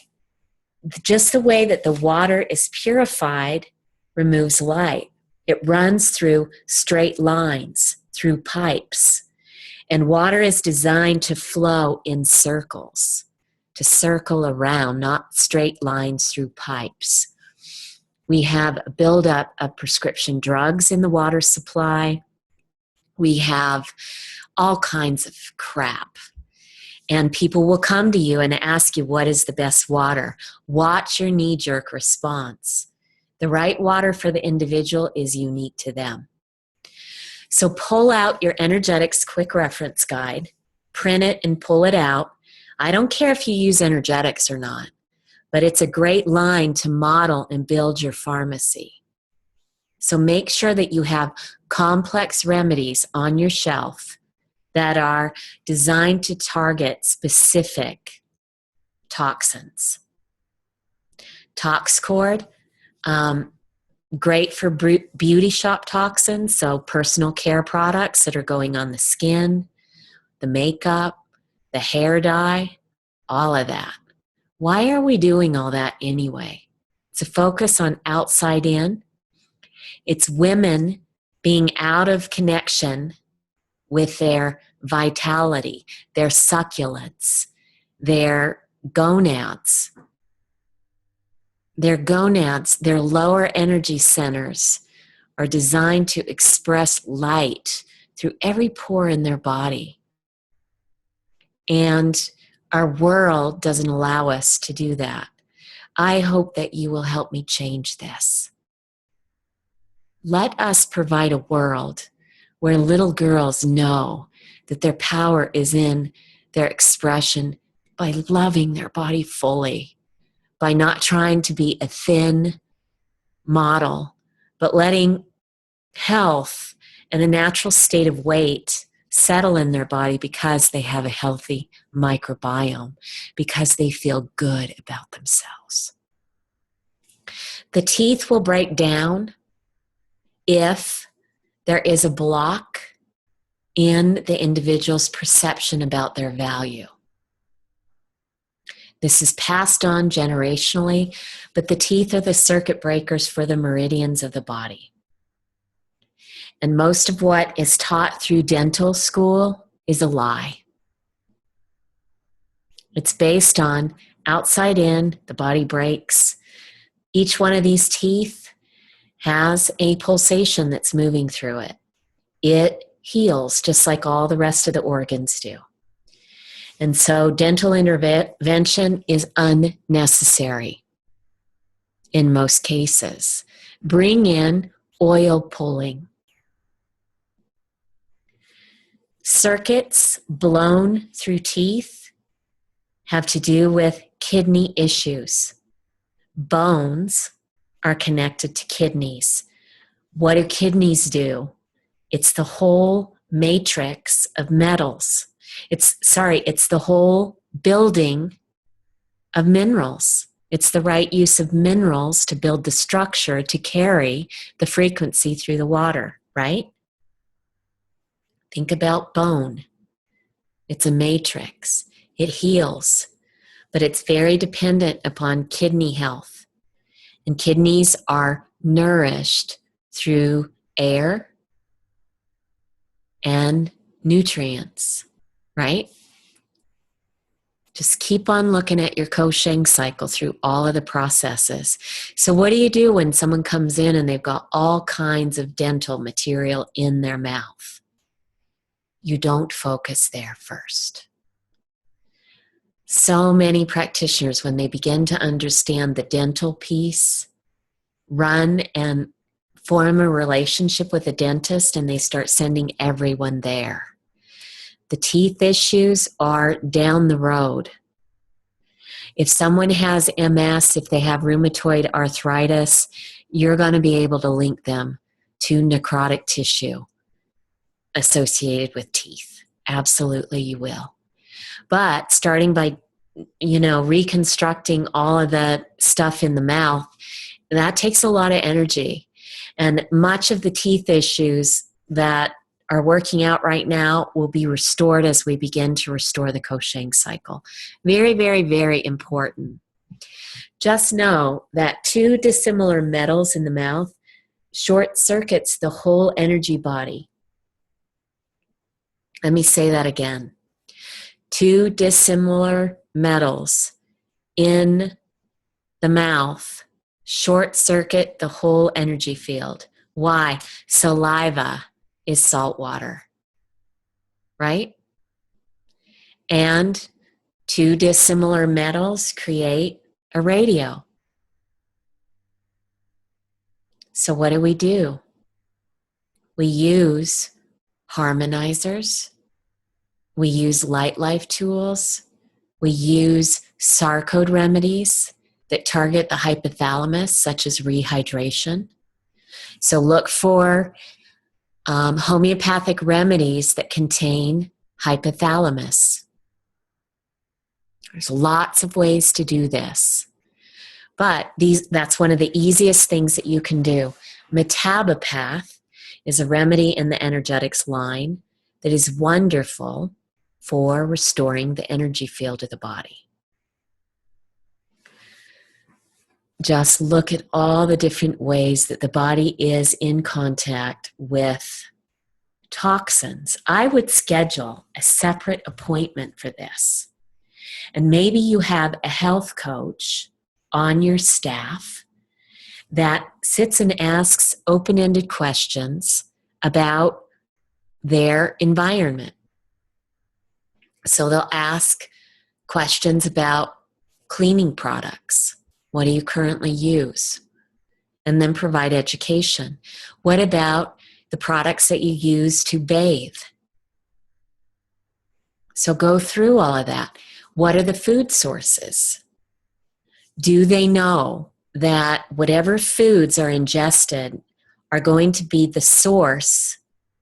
Just the way that the water is purified removes light. It runs through straight lines, through pipes. And water is designed to flow in circles, to circle around, not straight lines through pipes. We have a buildup of prescription drugs in the water supply. We have all kinds of crap. And people will come to you and ask you, what is the best water? Watch your knee-jerk response. The right water for the individual is unique to them. So pull out your Energetics Quick Reference Guide, print it and pull it out. I don't care if you use Energetics or not, but it's a great line to model and build your pharmacy. So make sure that you have complex remedies on your shelf that are designed to target specific toxins. Tox Cord, great for beauty shop toxins, so personal care products that are going on the skin, the makeup, the hair dye, all of that. Why are we doing all that anyway? It's a focus on outside in. It's women being out of connection with their vitality, their succulence, their gonads. Their gonads, their lower energy centers, are designed to express light through every pore in their body. And Our world doesn't allow us to do that. I hope that you will help me change this. Let us provide a world where little girls know that their power is in their expression by loving their body fully, by not trying to be a thin model, but letting health and a natural state of weight settle in their body because they have a healthy microbiome, because they feel good about themselves. The teeth will break down if there is a block in the individual's perception about their value. This is passed on generationally, but the teeth are the circuit breakers for the meridians of the body. And most of what is taught through dental school is a lie. It's based on outside in, the body breaks. Each one of these teeth has a pulsation that's moving through it. It heals just like all the rest of the organs do. And so dental intervention is unnecessary in most cases. Bring in oil pulling. Circuits blown through teeth have to do with kidney issues. Bones are connected to kidneys. What do kidneys do? It's the whole matrix of metals. It's the whole building of minerals. It's the right use of minerals to build the structure to carry the frequency through the water, right? Think about bone. It's a matrix. It heals, but it's very dependent upon kidney health. And kidneys are nourished through air and nutrients, right? Just keep on looking at your Kosheng cycle through all of the processes. So what do you do when someone comes in and they've got all kinds of dental material in their mouth? You don't focus there first. So many practitioners, when they begin to understand the dental piece, run and form a relationship with a dentist and they start sending everyone there. The teeth issues are down the road. If someone has MS, if they have rheumatoid arthritis, you're going to be able to link them to necrotic tissue associated with teeth. Absolutely, you will. But starting by, reconstructing all of the stuff in the mouth, that takes a lot of energy. And much of the teeth issues that are working out right now will be restored as we begin to restore the Kosheng cycle. Very, very, very important. Just know that 2 dissimilar metals in the mouth short circuits the whole energy body. Let me say that again. 2 dissimilar metals in the mouth short circuit the whole energy field. Why? Saliva is salt water, right? And 2 dissimilar metals create a radio. So what do? We use harmonizers. We use light life tools. We use sarcode remedies that target the hypothalamus, such as rehydration. So look for homeopathic remedies that contain hypothalamus. There's lots of ways to do this. But that's one of the easiest things that you can do. Metabopath is a remedy in the energetics line that is wonderful for restoring the energy field of the body. Just look at all the different ways that the body is in contact with toxins. I would schedule a separate appointment for this. And maybe you have a health coach on your staff that sits and asks open-ended questions about their environment. So they'll ask questions about cleaning products. What do you currently use? And then provide education. What about the products that you use to bathe? So go through all of that. What are the food sources? Do they know that whatever foods are ingested are going to be the source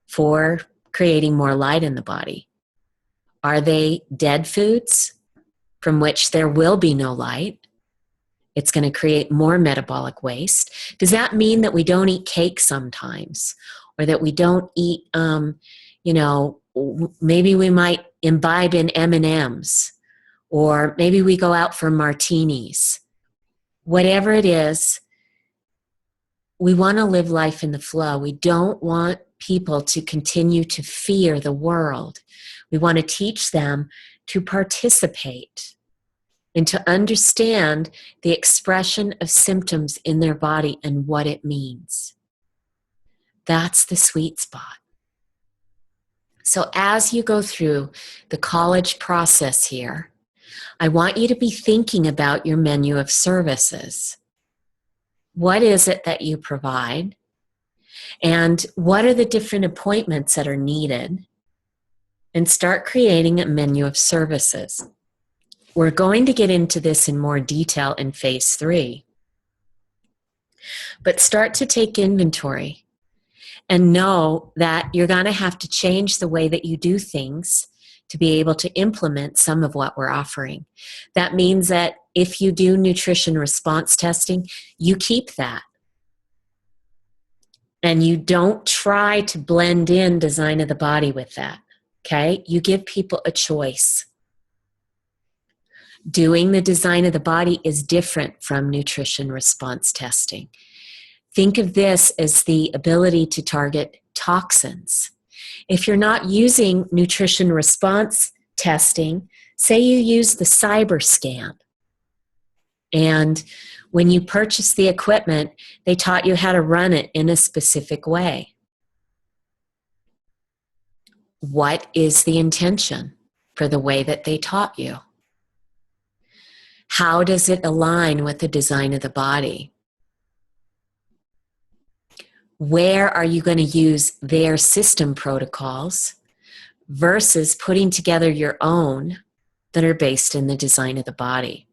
for creating more light in the body? Are they dead foods from which there will be no light? It's going to create more metabolic waste. Does that mean that we don't eat cake sometimes? Or that we don't eat, maybe we might imbibe in M&Ms, or maybe we go out for martinis. Whatever it is, we want to live life in the flow. We don't want people to continue to fear the world. We want to teach them to participate and to understand the expression of symptoms in their body and what it means. That's the sweet spot. So as you go through the college process here, I want you to be thinking about your menu of services. What is it that you provide? And what are the different appointments that are needed? And start creating a menu of services. We're going to get into this in more detail in phase 3. But start to take inventory and know that you're going to have to change the way that you do things to be able to implement some of what we're offering. That means that if you do nutrition response testing, you keep that. And you don't try to blend in design of the body with that, okay? You give people a choice. Doing the design of the body is different from nutrition response testing. Think of this as the ability to target toxins. If you're not using nutrition response testing, say you use the cyber scan, and when you purchase the equipment, they taught you how to run it in a specific way. What is the intention for the way that they taught you? How does it align with the design of the body? Where are you going to use their system protocols versus putting together your own that are based in the design of the body?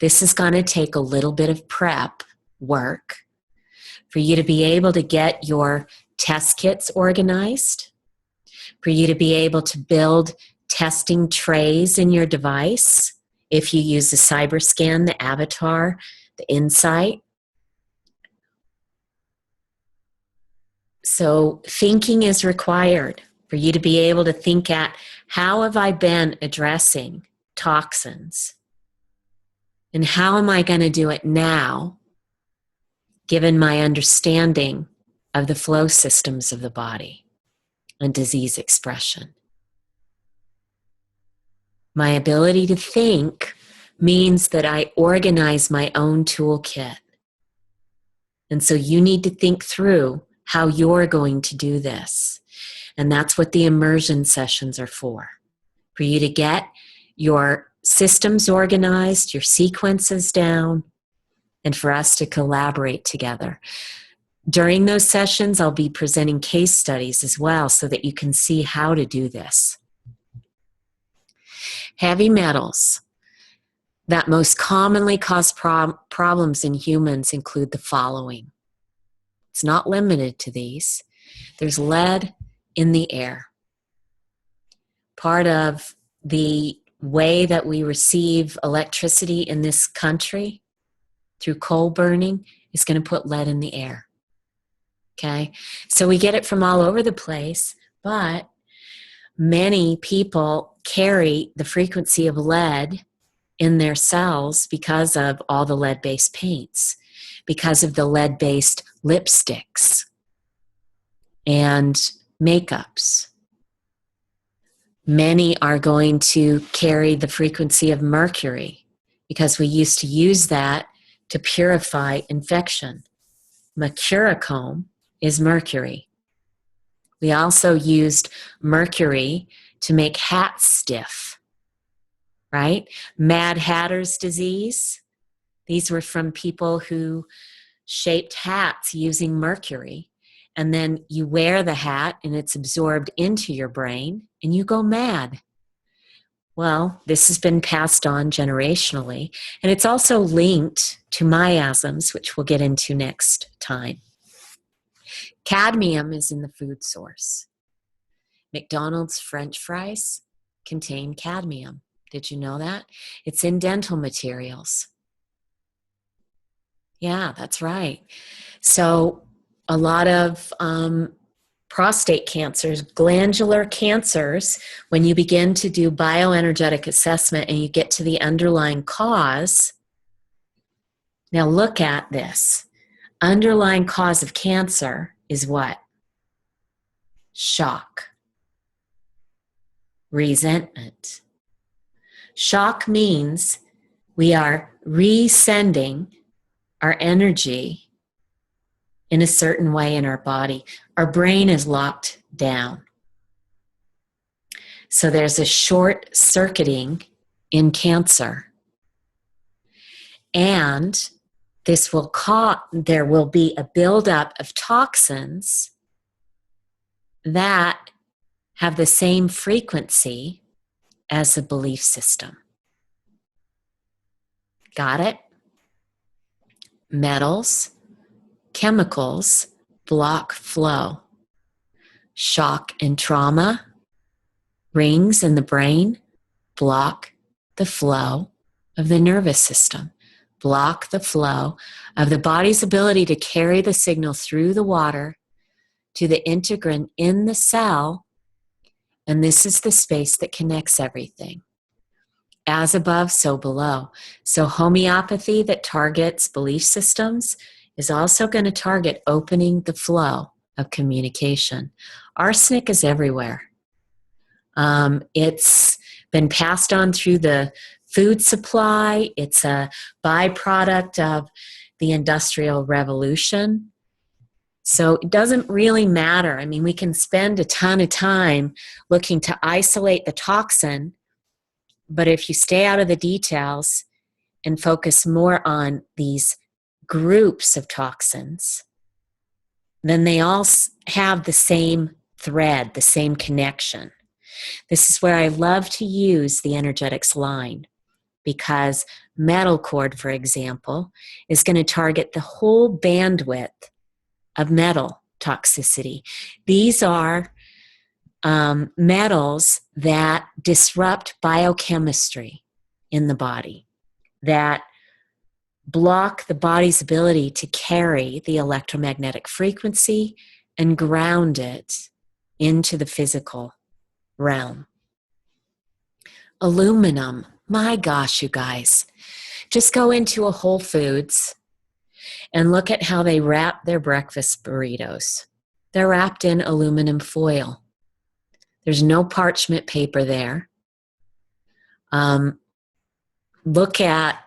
This is going to take a little bit of prep work for you to be able to get your test kits organized, for you to be able to build testing trays in your device. If you use the cyber scan, the avatar, the insight. So thinking is required for you to be able to think at, how have I been addressing toxins? And how am I going to do it now, given my understanding of the flow systems of the body and disease expression? My ability to think means that I organize my own toolkit. And so you need to think through how you're going to do this. And that's what the immersion sessions are for you to get your systems organized, your sequences down, and for us to collaborate together. During those sessions, I'll be presenting case studies as well so that you can see how to do this. Heavy metals that most commonly cause problems in humans include the following. It's not limited to these. There's lead in the air. Part of the way that we receive electricity in this country through coal burning is going to put lead in the air. Okay? So we get it from all over the place, but many people carry the frequency of lead in their cells because of all the lead-based paints, because of the lead-based lipsticks and makeups. Many are going to carry the frequency of mercury because we used to use that to purify infection. Mercurochrome is mercury. We also used mercury to make hats stiff. right? Mad Hatter's disease. These were from people who shaped hats using mercury. And then you wear the hat and it's absorbed into your brain and you go mad. Well, this has been passed on generationally. And it's also linked to miasms, which we'll get into next time. Cadmium is in the food source. McDonald's French fries contain cadmium. Did you know that? It's in dental materials. Yeah, that's right. So a lot of prostate cancers, glandular cancers, when you begin to do bioenergetic assessment and you get to the underlying cause, now look at this. Underlying cause of cancer is what? Shock. Resentment. Shock means we are resending our energy in a certain way in our body. Our brain is locked down. So there's a short circuiting in cancer. And there will be a buildup of toxins that have the same frequency as the belief system. Got it? Metals, chemicals block flow. Shock and trauma, rings in the brain, block the flow of the nervous system, block the flow of the body's ability to carry the signal through the water to the integrin in the cell. And this is the space that connects everything. As above, so below. So homeopathy that targets belief systems is also going to target opening the flow of communication. Arsenic is everywhere. It's been passed on through the food supply. It's a byproduct of the Industrial Revolution. So it doesn't really matter. I mean, we can spend a ton of time looking to isolate the toxin, but if you stay out of the details and focus more on these groups of toxins, then they all have the same thread, the same connection. This is where I love to use the energetics line, because metal cord, for example, is going to target the whole bandwidth of metal toxicity. These are metals that disrupt biochemistry in the body, that block the body's ability to carry the electromagnetic frequency and ground it into the physical realm. Aluminum, my gosh, you guys, just go into a Whole Foods and look at how they wrap their breakfast burritos. They're wrapped in aluminum foil. There's no parchment paper there. Look at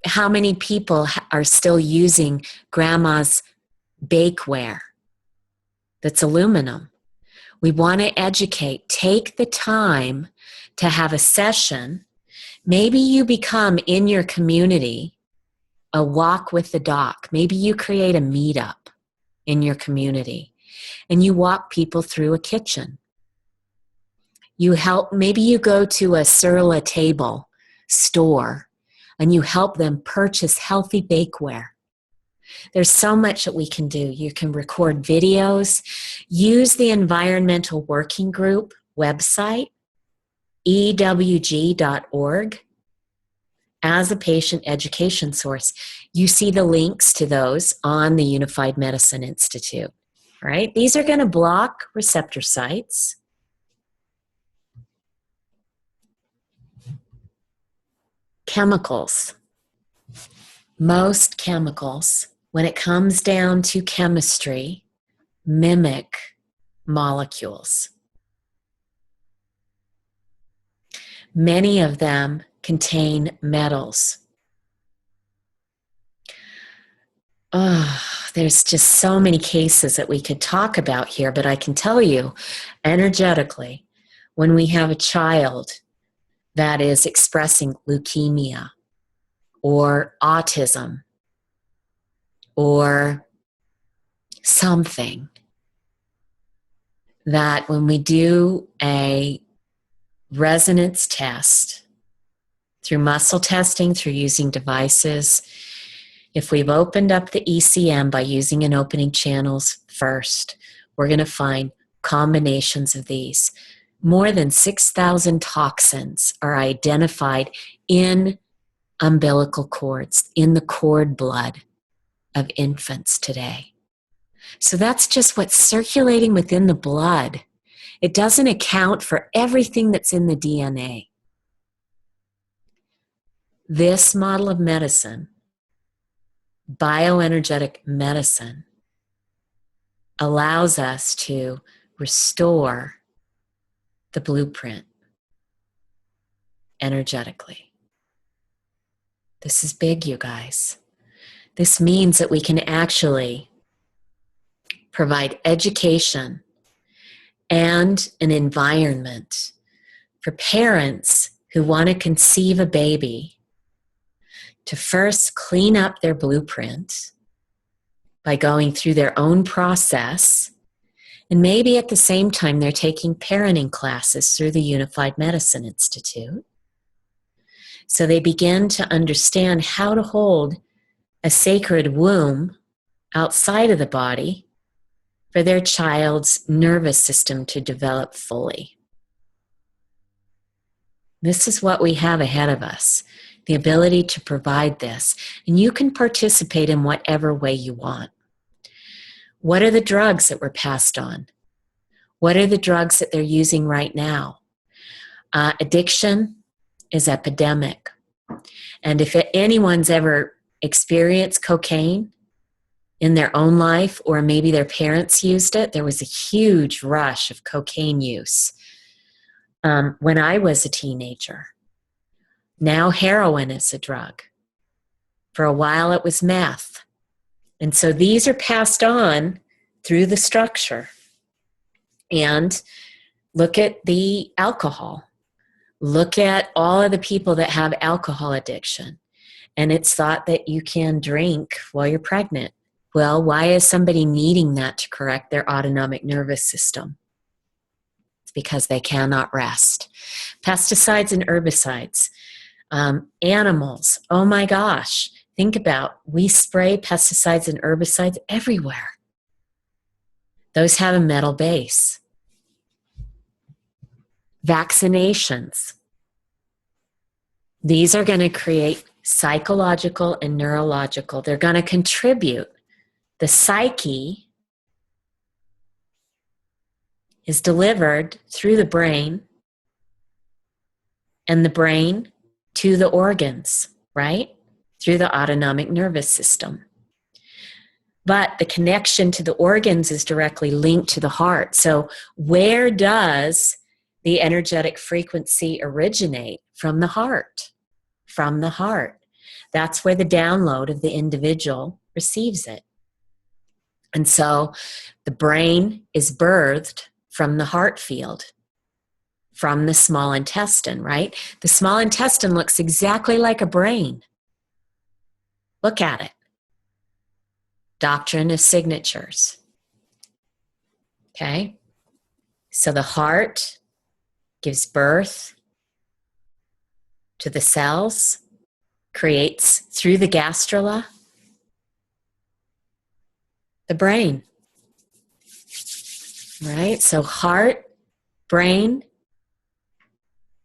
how many people are still using grandma's bakeware that's aluminum. We want to educate. Take the time to have a session. Maybe you become in your community a walk with the doc. Maybe you create a meetup in your community and you walk people through a kitchen. You help, maybe you go to a Sur La Table store and you help them purchase healthy bakeware. There's so much that we can do. You can record videos, use the Environmental Working Group website, ewg.org, as a patient education source. You see the links to those on the Unified Medicine Institute, right? These are going to block receptor sites. Chemicals. Most chemicals, when it comes down to chemistry, mimic molecules. Many of them contain metals. There's just so many cases that we could talk about here, but I can tell you energetically, when we have a child that is expressing leukemia or autism or something, that when we do a resonance test through muscle testing, through using devices, if we've opened up the ECM by using an opening channels first, we're going to find combinations of these. More than 6,000 toxins are identified in umbilical cords, in the cord blood of infants today. So that's just what's circulating within the blood. It doesn't account for everything that's in the DNA. This model of medicine, bioenergetic medicine, allows us to restore the blueprint energetically. This is big, you guys. This means that we can actually provide education and an environment for parents who want to conceive a baby to first clean up their blueprint by going through their own process. And maybe at the same time, they're taking parenting classes through the Unified Medicine Institute. So they begin to understand how to hold a sacred womb outside of the body for their child's nervous system to develop fully. This is what we have ahead of us, the ability to provide this. And you can participate in whatever way you want. What are the drugs that were passed on? What are the drugs that they're using right now? Addiction is epidemic. And if anyone's ever experienced cocaine in their own life, or maybe their parents used it, there was a huge rush of cocaine use when I was a teenager. Now heroin is a drug. For a while it was meth. And so these are passed on through the structure. And look at the alcohol. Look at all of the people that have alcohol addiction. And it's thought that you can drink while you're pregnant. Well, why is somebody needing that to correct their autonomic nervous system? It's because they cannot rest. Pesticides and herbicides. Animals. Oh my gosh. Think about, we spray pesticides and herbicides everywhere. Those have a metal base. Vaccinations. These are going to create psychological and neurological. They're going to contribute. The psyche is delivered through the brain, and the brain to the organs, right? Through the autonomic nervous system. But the connection to the organs is directly linked to the heart. So where does the energetic frequency originate? From the heart. From the heart. That's where the download of the individual receives it. And so the brain is birthed from the heart field, from the small intestine, right? The small intestine looks exactly like a brain. Look at it. Doctrine of signatures. Okay? So the heart gives birth to the cells, creates through the gastrula the brain. Right? So heart, brain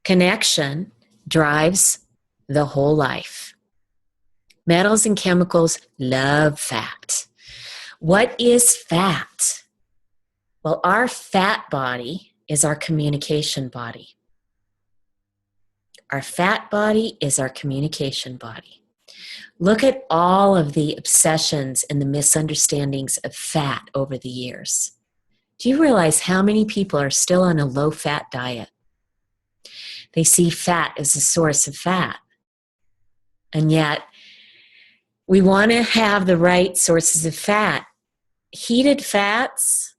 connection drives the whole life. Metals and chemicals love fat. What is fat? Well, our fat body is our communication body. Our fat body is our communication body. Look at all of the obsessions and the misunderstandings of fat over the years. Do you realize how many people are still on a low-fat diet? They see fat as a source of fat. And yet, we want to have the right sources of fat. Heated fats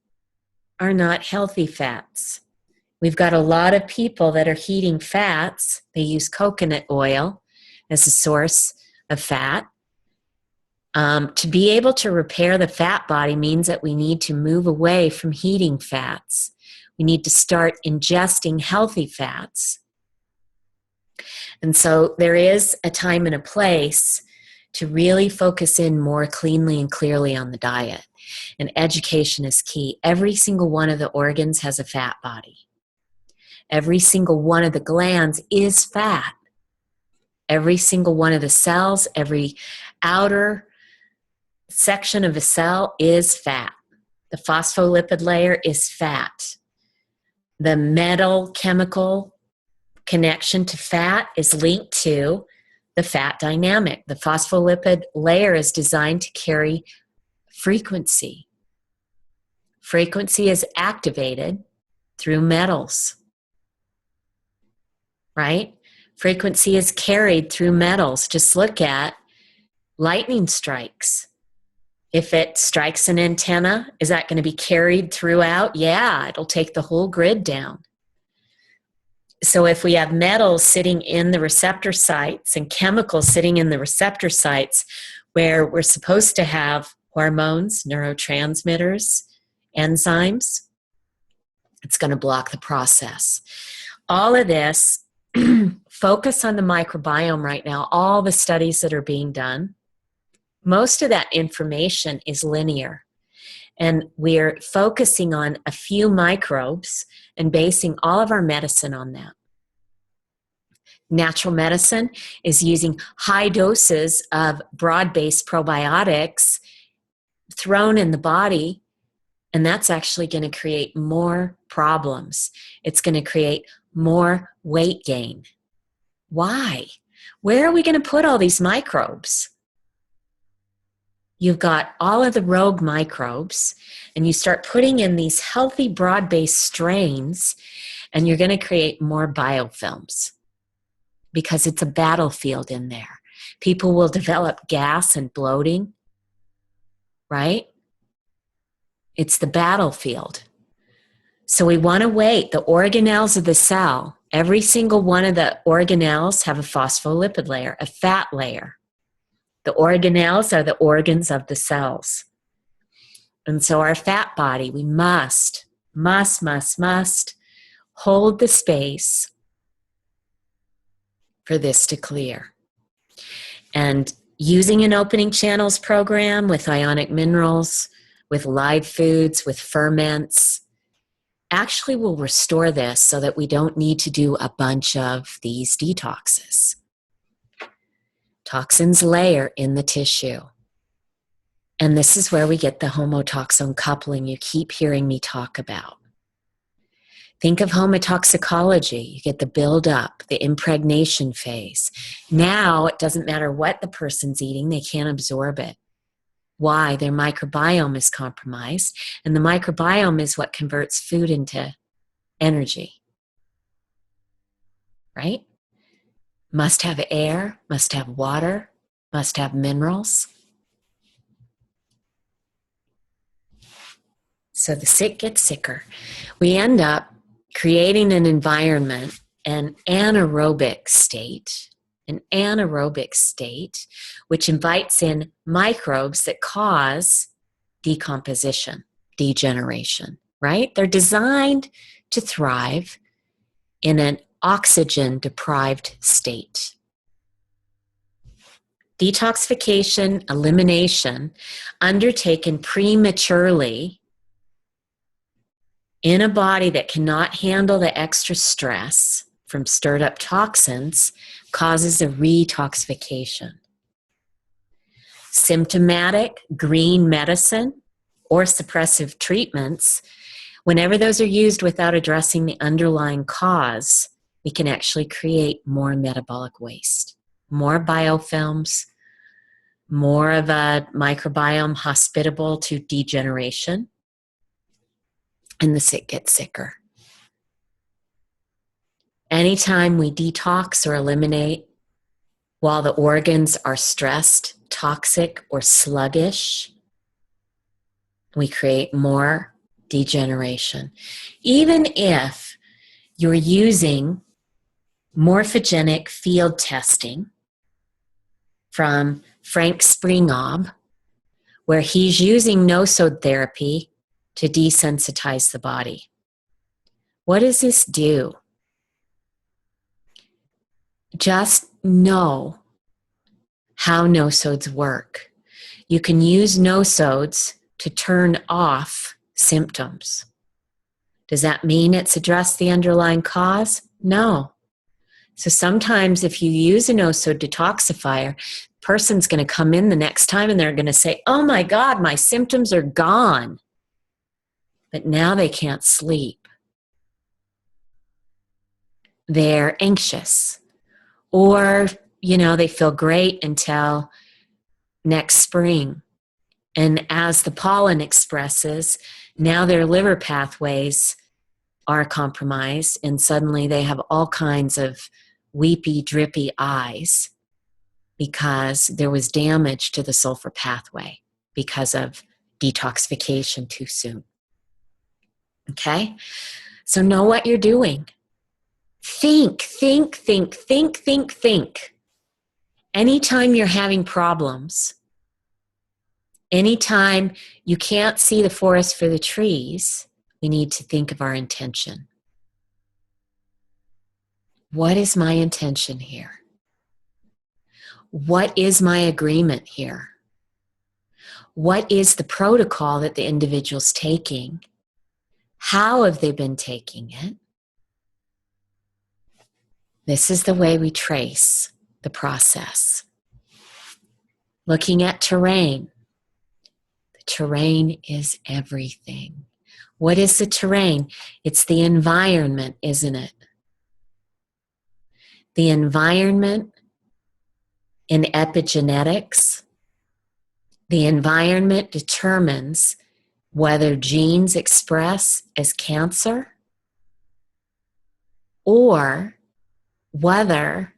are not healthy fats. We've got a lot of people that are heating fats. They use coconut oil as a source of fat. To be able to repair the fat body means that we need to move away from heating fats. We need to start ingesting healthy fats. And so there is a time and a place to really focus in more cleanly and clearly on the diet. And education is key. Every single one of the organs has a fat body. Every single one of the glands is fat. Every single one of the cells, every outer section of a cell is fat. The phospholipid layer is fat. The metal chemical connection to fat is linked to the fat dynamic. The phospholipid layer is designed to carry frequency. Frequency is activated through metals, right? Frequency is carried through metals. Just look at lightning strikes. If it strikes an antenna, is that going to be carried throughout? Yeah, it'll take the whole grid down. So if we have metals sitting in the receptor sites and chemicals sitting in the receptor sites where we're supposed to have hormones, neurotransmitters, enzymes, it's going to block the process. All of this, focus on the microbiome right now, all the studies that are being done. Most of that information is linear, and we're focusing on a few microbes and basing all of our medicine on that. Natural medicine is using high doses of broad-based probiotics thrown in the body, and that's actually going to create more problems. It's going to create more weight gain. Why? Where are we going to put all these microbes? You've got all of the rogue microbes, and you start putting in these healthy broad-based strains, and you're going to create more biofilms because it's a battlefield in there. People will develop gas and bloating, right? It's the battlefield. So we want to wait. The organelles of the cell, every single one of the organelles have a phospholipid layer, a fat layer. The organelles are the organs of the cells. And so our fat body, we must hold the space for this to clear. And using an opening channels program with ionic minerals, with live foods, with ferments, actually will restore this so that we don't need to do a bunch of these detoxes. Toxins layer in the tissue. And this is where we get the homotoxone coupling you keep hearing me talk about. Think of homotoxicology. You get the buildup, the impregnation phase. Now it doesn't matter what the person's eating, they can't absorb it. Why? Their microbiome is compromised, and the microbiome is what converts food into energy. Right? Must have air, must have water, must have minerals. So the sick get sicker. We end up creating an environment, an anaerobic state, which invites in microbes that cause decomposition, degeneration, right? They're designed to thrive in an oxygen-deprived state. Detoxification, elimination, undertaken prematurely in a body that cannot handle the extra stress from stirred up toxins, causes a retoxification. Symptomatic green medicine or suppressive treatments, whenever those are used without addressing the underlying cause, we can actually create more metabolic waste, more biofilms, more of a microbiome hospitable to degeneration, and the sick get sicker. Anytime we detox or eliminate while the organs are stressed, toxic, or sluggish, we create more degeneration. Even if you're using morphogenic field testing from Frank Springob, where he's using no-sode therapy to desensitize the body. What does this do? Just know how no-sodes work. You can use no-sodes to turn off symptoms. Does that mean it's addressed the underlying cause? No. So sometimes if you use a no-sode detoxifier, person's going to come in the next time and they're going to say, oh my God, my symptoms are gone. But now they can't sleep. They're anxious. Or, they feel great until next spring. And as the pollen expresses, now their liver pathways are compromised and suddenly they have all kinds of weepy, drippy eyes because there was damage to the sulfur pathway because of detoxification too soon. Okay? So know what you're doing. Think. Anytime you're having problems, anytime you can't see the forest for the trees, we need to think of our intention. What is my intention here? What is my agreement here? What is the protocol that the individual's taking? How have they been taking it? This is the way we trace the process. Looking at terrain. The terrain is everything. What is the terrain? It's the environment, isn't it? The environment in epigenetics, the environment determines whether genes express as cancer or whether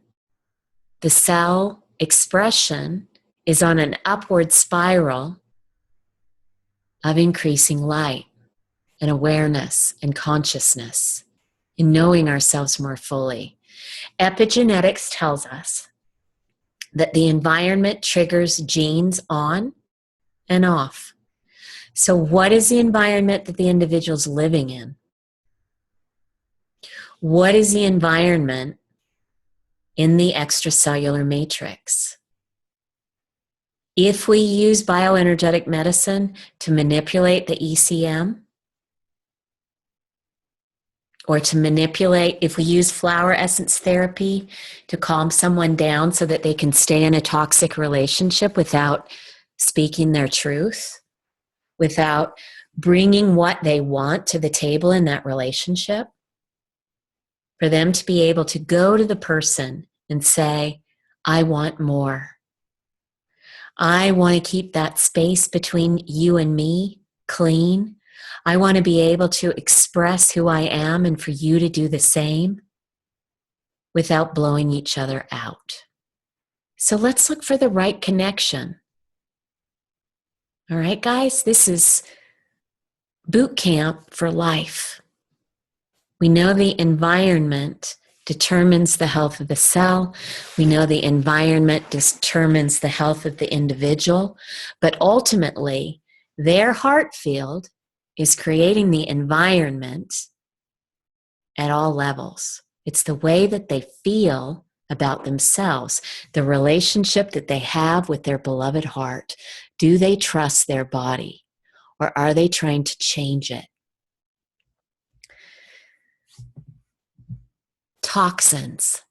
the cell expression is on an upward spiral of increasing light and awareness and consciousness in knowing ourselves more fully. Epigenetics tells us that the environment triggers genes on and off. So what is the environment that the individual's living in? What is the environment in the extracellular matrix? If we use bioenergetic medicine to manipulate the ECM, or to manipulate, if we use flower essence therapy to calm someone down so that they can stay in a toxic relationship without speaking their truth, without bringing what they want to the table in that relationship, for them to be able to go to the person and say, I want more. I want to keep that space between you and me clean. I want to be able to express who I am and for you to do the same without blowing each other out. So let's look for the right connection. All right, guys, this is boot camp for life. We know the environment determines the health of the cell. We know the environment determines the health of the individual, but ultimately, their heart field is creating the environment at all levels. It's the way that they feel about themselves, the relationship that they have with their beloved heart. Do they trust their body, or are they trying to change it? Toxins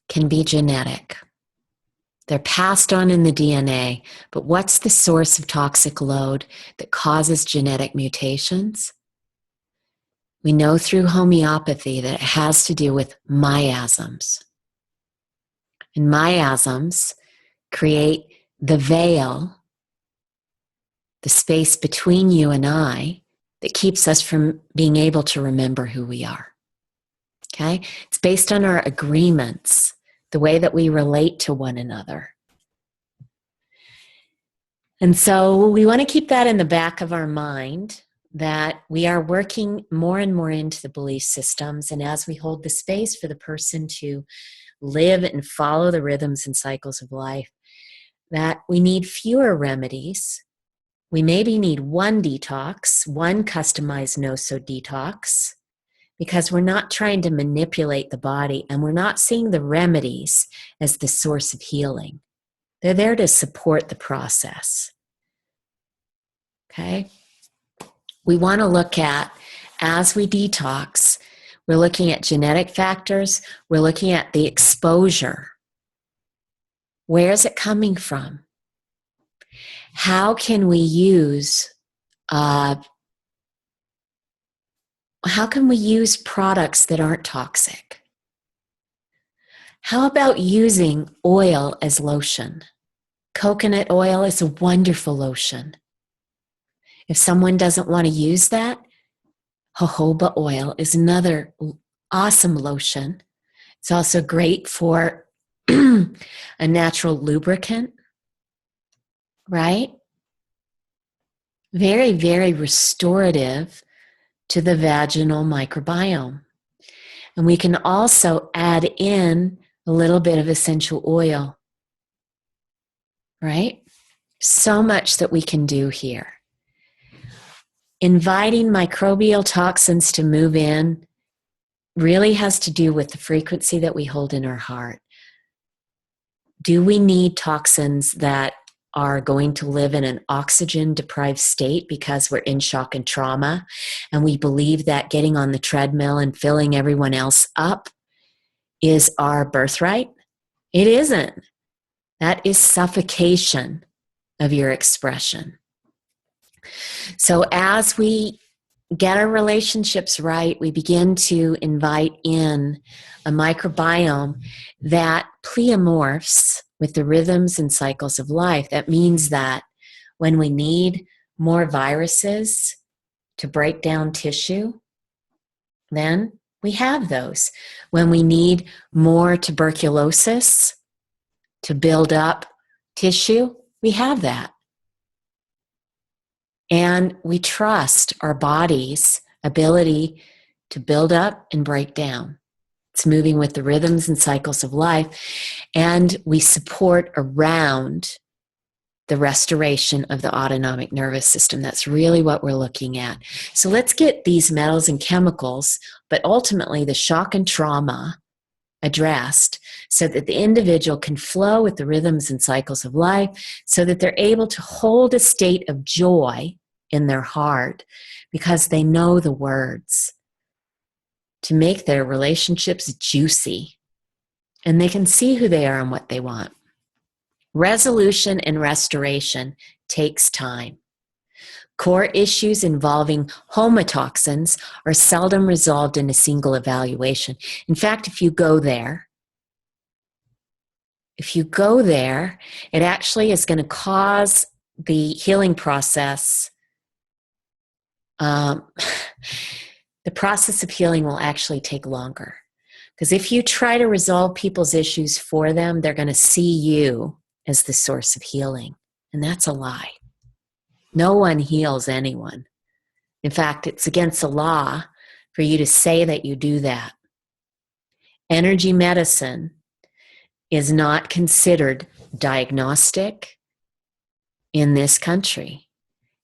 can be genetic. They're passed on in the DNA, but what's the source of toxic load that causes genetic mutations? We know through homeopathy that it has to do with miasms. And miasms create the veil, the space between you and I, that keeps us from being able to remember who we are. Okay? It's based on our agreements, the way that we relate to one another. And so we want to keep that in the back of our mind that we are working more and more into the belief systems. And as we hold the space for the person to live and follow the rhythms and cycles of life, that we need fewer remedies. We maybe need one detox, one customized no-so detox, because we're not trying to manipulate the body, and we're not seeing the remedies as the source of healing. They're there to support the process. Okay? We want to look at, as we detox, we're looking at genetic factors, we're looking at the exposure. Where is it coming from? How can we use products that aren't toxic? How about using oil as lotion? Coconut oil is a wonderful lotion. If someone doesn't want to use that, jojoba oil is another awesome lotion. It's also great for a natural lubricant, right? Very, very restorative to the vaginal microbiome. And we can also add in a little bit of essential oil, right? So much that we can do here. Inviting microbial toxins to move in really has to do with the frequency that we hold in our heart. Do we need toxins that are going to live in an oxygen-deprived state because we're in shock and trauma, and we believe that getting on the treadmill and filling everyone else up is our birthright? It isn't. That is suffocation of your expression. So as we get our relationships right, we begin to invite in a microbiome that pleomorphs with the rhythms and cycles of life. That means that when we need more viruses to break down tissue, then we have those. When we need more tuberculosis to build up tissue, we have that. And we trust our body's ability to build up and break down. It's moving with the rhythms and cycles of life. And we support around the restoration of the autonomic nervous system. That's really what we're looking at. So let's get these metals and chemicals, but ultimately the shock and trauma addressed so that the individual can flow with the rhythms and cycles of life, so that they're able to hold a state of joy in their heart because they know the words to make their relationships juicy, and they can see who they are and what they want. Resolution and restoration takes time. Core issues involving homotoxins are seldom resolved in a single evaluation. In fact, if you go there, it actually is going to cause the healing process. The process of healing will actually take longer. Because if you try to resolve people's issues for them, they're going to see you as the source of healing. And that's a lie. No one heals anyone. In fact, it's against the law for you to say that you do that. Energy medicine is not considered diagnostic in this country.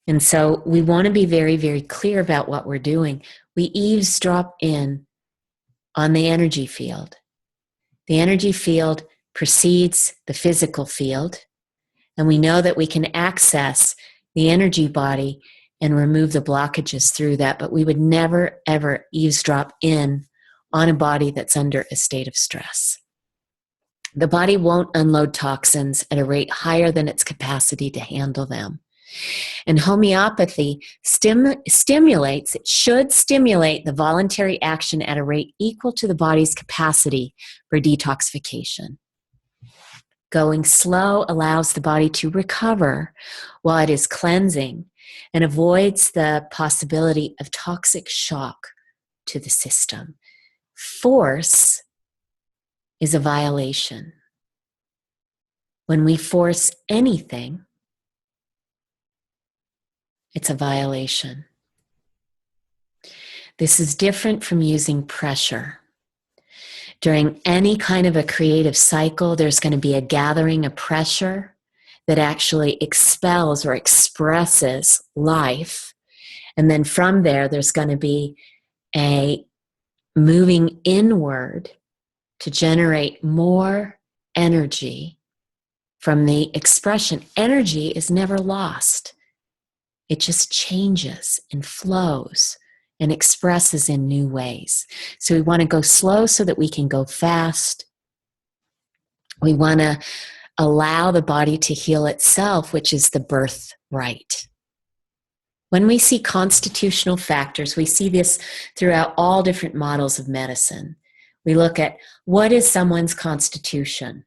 And so we want to be very, very clear about what we're doing. We eavesdrop in on the energy field. The energy field precedes the physical field, and we know that we can access the energy body and remove the blockages through that, but we would never, ever eavesdrop in on a body that's under a state of stress. The body won't unload toxins at a rate higher than its capacity to handle them. And homeopathy stimulates, it should stimulate the voluntary action at a rate equal to the body's capacity for detoxification. Going slow allows the body to recover while it is cleansing and avoids the possibility of toxic shock to the system. Force is a violation. When we force anything, it's a violation. This is different from using pressure. During any kind of a creative cycle, there's going to be a gathering of pressure that actually expels or expresses life. And then from there, there's going to be a moving inward to generate more energy from the expression. Energy is never lost. It just changes and flows and expresses in new ways. So we want to go slow so that we can go fast. We want to allow the body to heal itself, which is the birthright. When we see constitutional factors, we see this throughout all different models of medicine. We look at what is someone's constitution.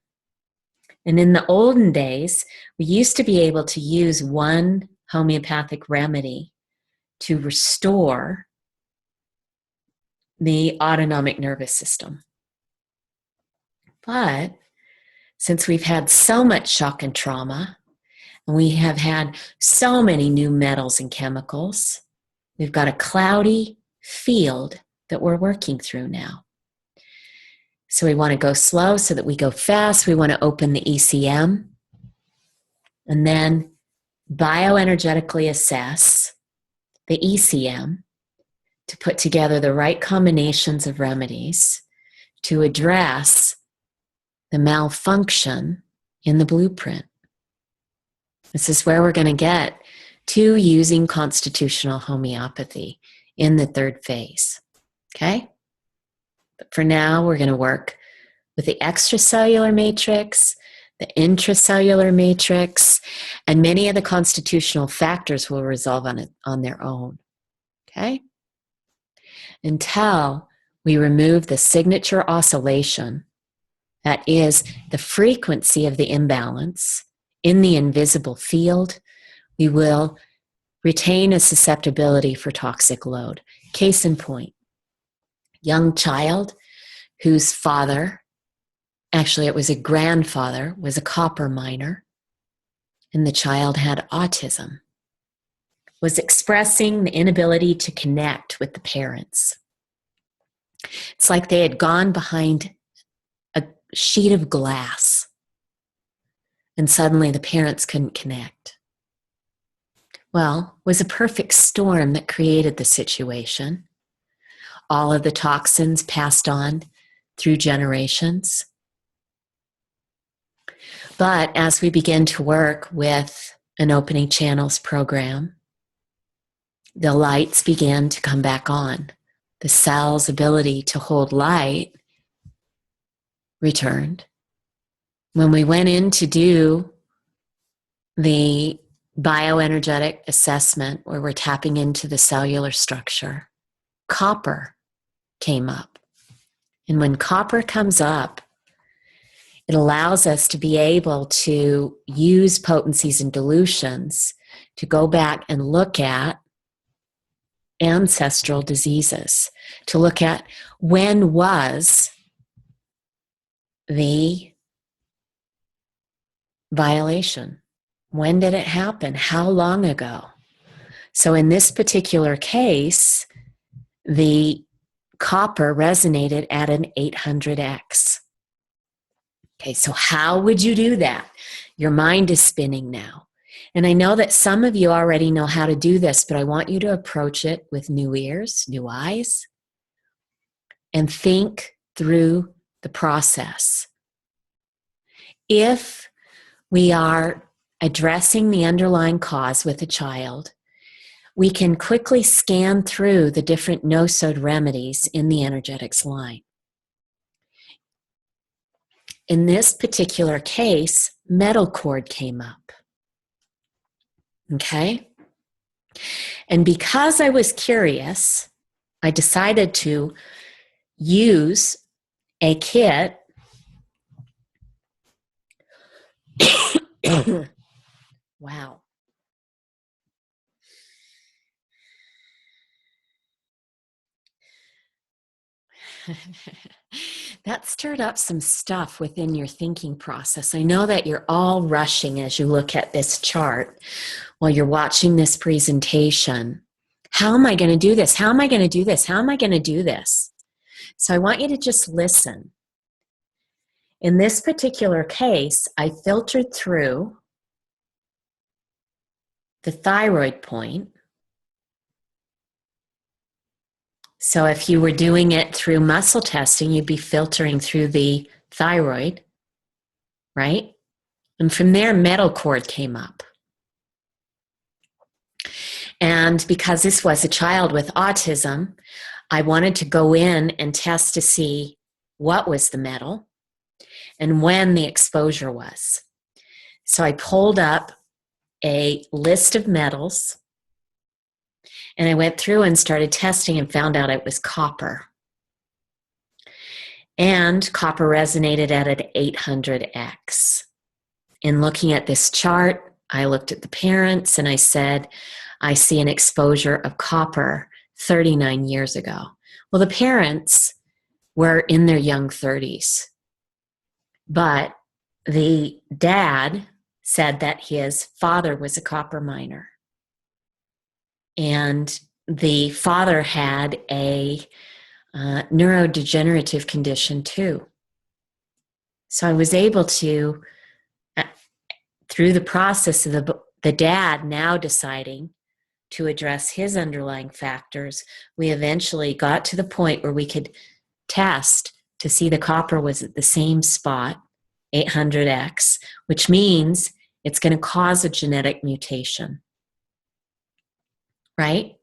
And in the olden days, we used to be able to use one homeopathic remedy to restore the autonomic nervous system. But since we've had so much shock and trauma, and we have had so many new metals and chemicals, we've got a cloudy field that we're working through now. So we want to go slow so that we go fast. We want to open the ECM and then bioenergetically assess the ECM to put together the right combinations of remedies to address the malfunction in the blueprint. This is where we're going to get to using constitutional homeopathy in the third phase. Okay? But for now, we're going to work with the extracellular matrix, the intracellular matrix, and many of the constitutional factors will resolve on their own. Okay? Until we remove the signature oscillation, that is the frequency of the imbalance in the invisible field, we will retain a susceptibility for toxic load. Case in point, young child whose father, actually it was a grandfather, was a copper miner, and the child had autism, was expressing the inability to connect with the parents. It's like they had gone behind a sheet of glass and suddenly the parents couldn't connect. Well, it was a perfect storm that created the situation. All of the toxins passed on through generations. But as we begin to work with an opening channels program, the lights began to come back on. The cell's ability to hold light returned. When we went in to do the bioenergetic assessment where we're tapping into the cellular structure, copper came up. And when copper comes up, it allows us to be able to use potencies and dilutions to go back and look at ancestral diseases, to look at when was the violation? When did it happen? How long ago? So in this particular case, the copper resonated at an 800x. Okay, so how would you do that? Your mind is spinning now. And I know that some of you already know how to do this, but I want you to approach it with new ears, new eyes, and think through the process. If we are addressing the underlying cause with a child, we can quickly scan through the different no-sode remedies in the energetics line. In this particular case, metal cord came up. Okay? And because I was curious, I decided to use a kit. Wow. That stirred up some stuff within your thinking process. I know that you're all rushing as you look at this chart while you're watching this presentation. How am I going to do this? How am I going to do this? How am I going to do this? So I want you to just listen. In this particular case, I filtered through the thyroid point. So if you were doing it through muscle testing, you'd be filtering through the thyroid, right? And from there, metal cord came up. And because this was a child with autism, I wanted to go in and test to see what was the metal and when the exposure was. So I pulled up a list of metals and I went through and started testing and found out it was copper. And copper resonated at an 800x. In looking at this chart, I looked at the parents and I said, I see an exposure of copper 39 years ago. Well, the parents were in their young 30s, but the dad said that his father was a copper miner. And the father had a neurodegenerative condition too. So I was able to, through the process of the dad now deciding to address his underlying factors, we eventually got to the point where we could test to see the copper was at the same spot, 800x, which means it's going to cause a genetic mutation. Right?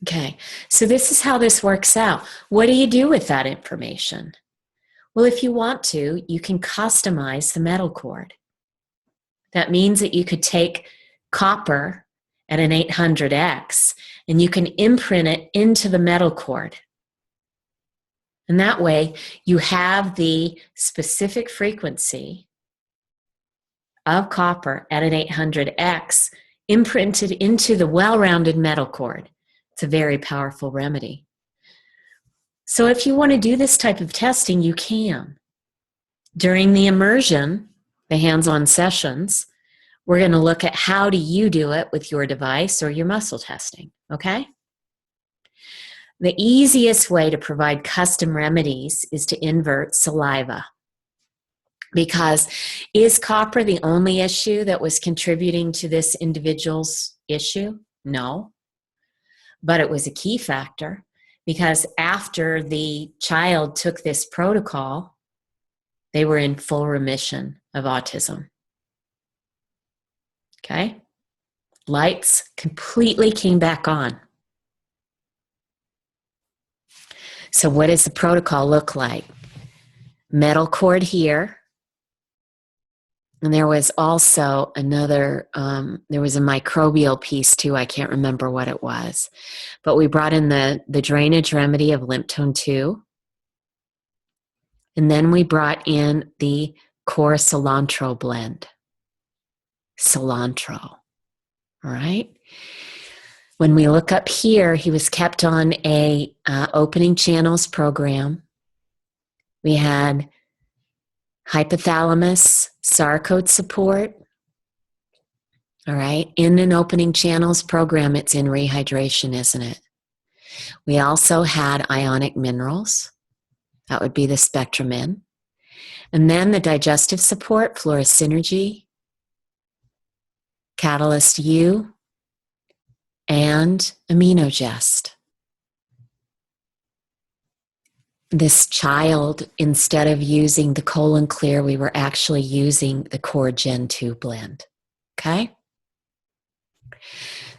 Okay, so this is how this works out. What do you do with that information? Well, if you want to, you can customize the metal cord. That means that you could take copper at an 800x and you can imprint it into the metal cord. And that way you have the specific frequency of copper at an 800x imprinted into the well-rounded metal cord. It's a very powerful remedy. So if you want to do this type of testing, you can. During the immersion, the hands-on sessions, we're going to look at how do you do it with your device or your muscle testing, okay? The easiest way to provide custom remedies is to invert saliva. Because is copper the only issue that was contributing to this individual's issue? No. But it was a key factor because after the child took this protocol, they were in full remission of autism. Okay? Lights completely came back on. So what does the protocol look like? Metal cord here. And there was also another, there was a microbial piece too. I can't remember what it was. But we brought in the drainage remedy of lymph tone 2. And then we brought in the core cilantro blend. Cilantro. All right. When we look up here, he was kept on a opening channels program. We had hypothalamus, sarcode support. All right. In an opening channels program, it's in rehydration, isn't it? We also had ionic minerals. That would be the spectrum in. And then the digestive support, fluorosynergy, Catalyst U, and AminoGest. This child, instead of using the colon clear, we were actually using the core Gen 2 blend. Okay?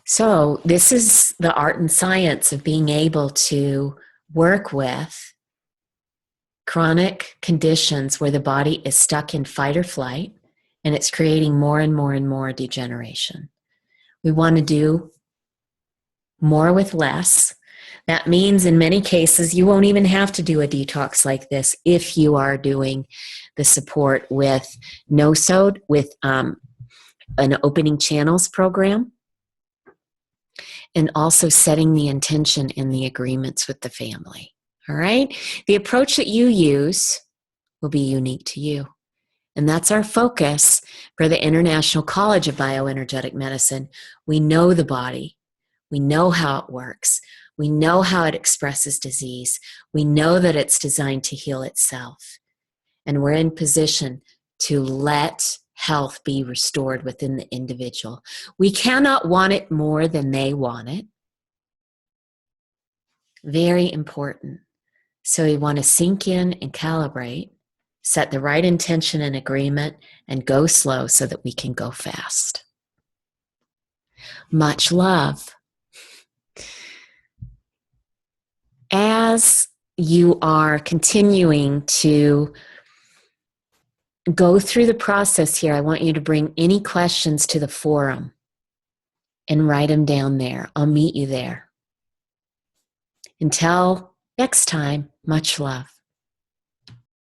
So this is the art and science of being able to work with chronic conditions where the body is stuck in fight or flight and it's creating more and more and more degeneration. We want to do more with less. That means in many cases you won't even have to do a detox like this if you are doing the support with NoSode, with an opening channels program, and also setting the intention in the agreements with the family. All right? The approach that you use will be unique to you. And that's our focus for the International College of Bioenergetic Medicine. We know the body. We know how it works. We know how it expresses disease. We know that it's designed to heal itself. And we're in position to let health be restored within the individual. We cannot want it more than they want it. Very important. So we want to sink in and calibrate, set the right intention and agreement, and go slow so that we can go fast. Much love. As you are continuing to go through the process here, I want you to bring any questions to the forum and write them down there. I'll meet you there. Until next time, much love.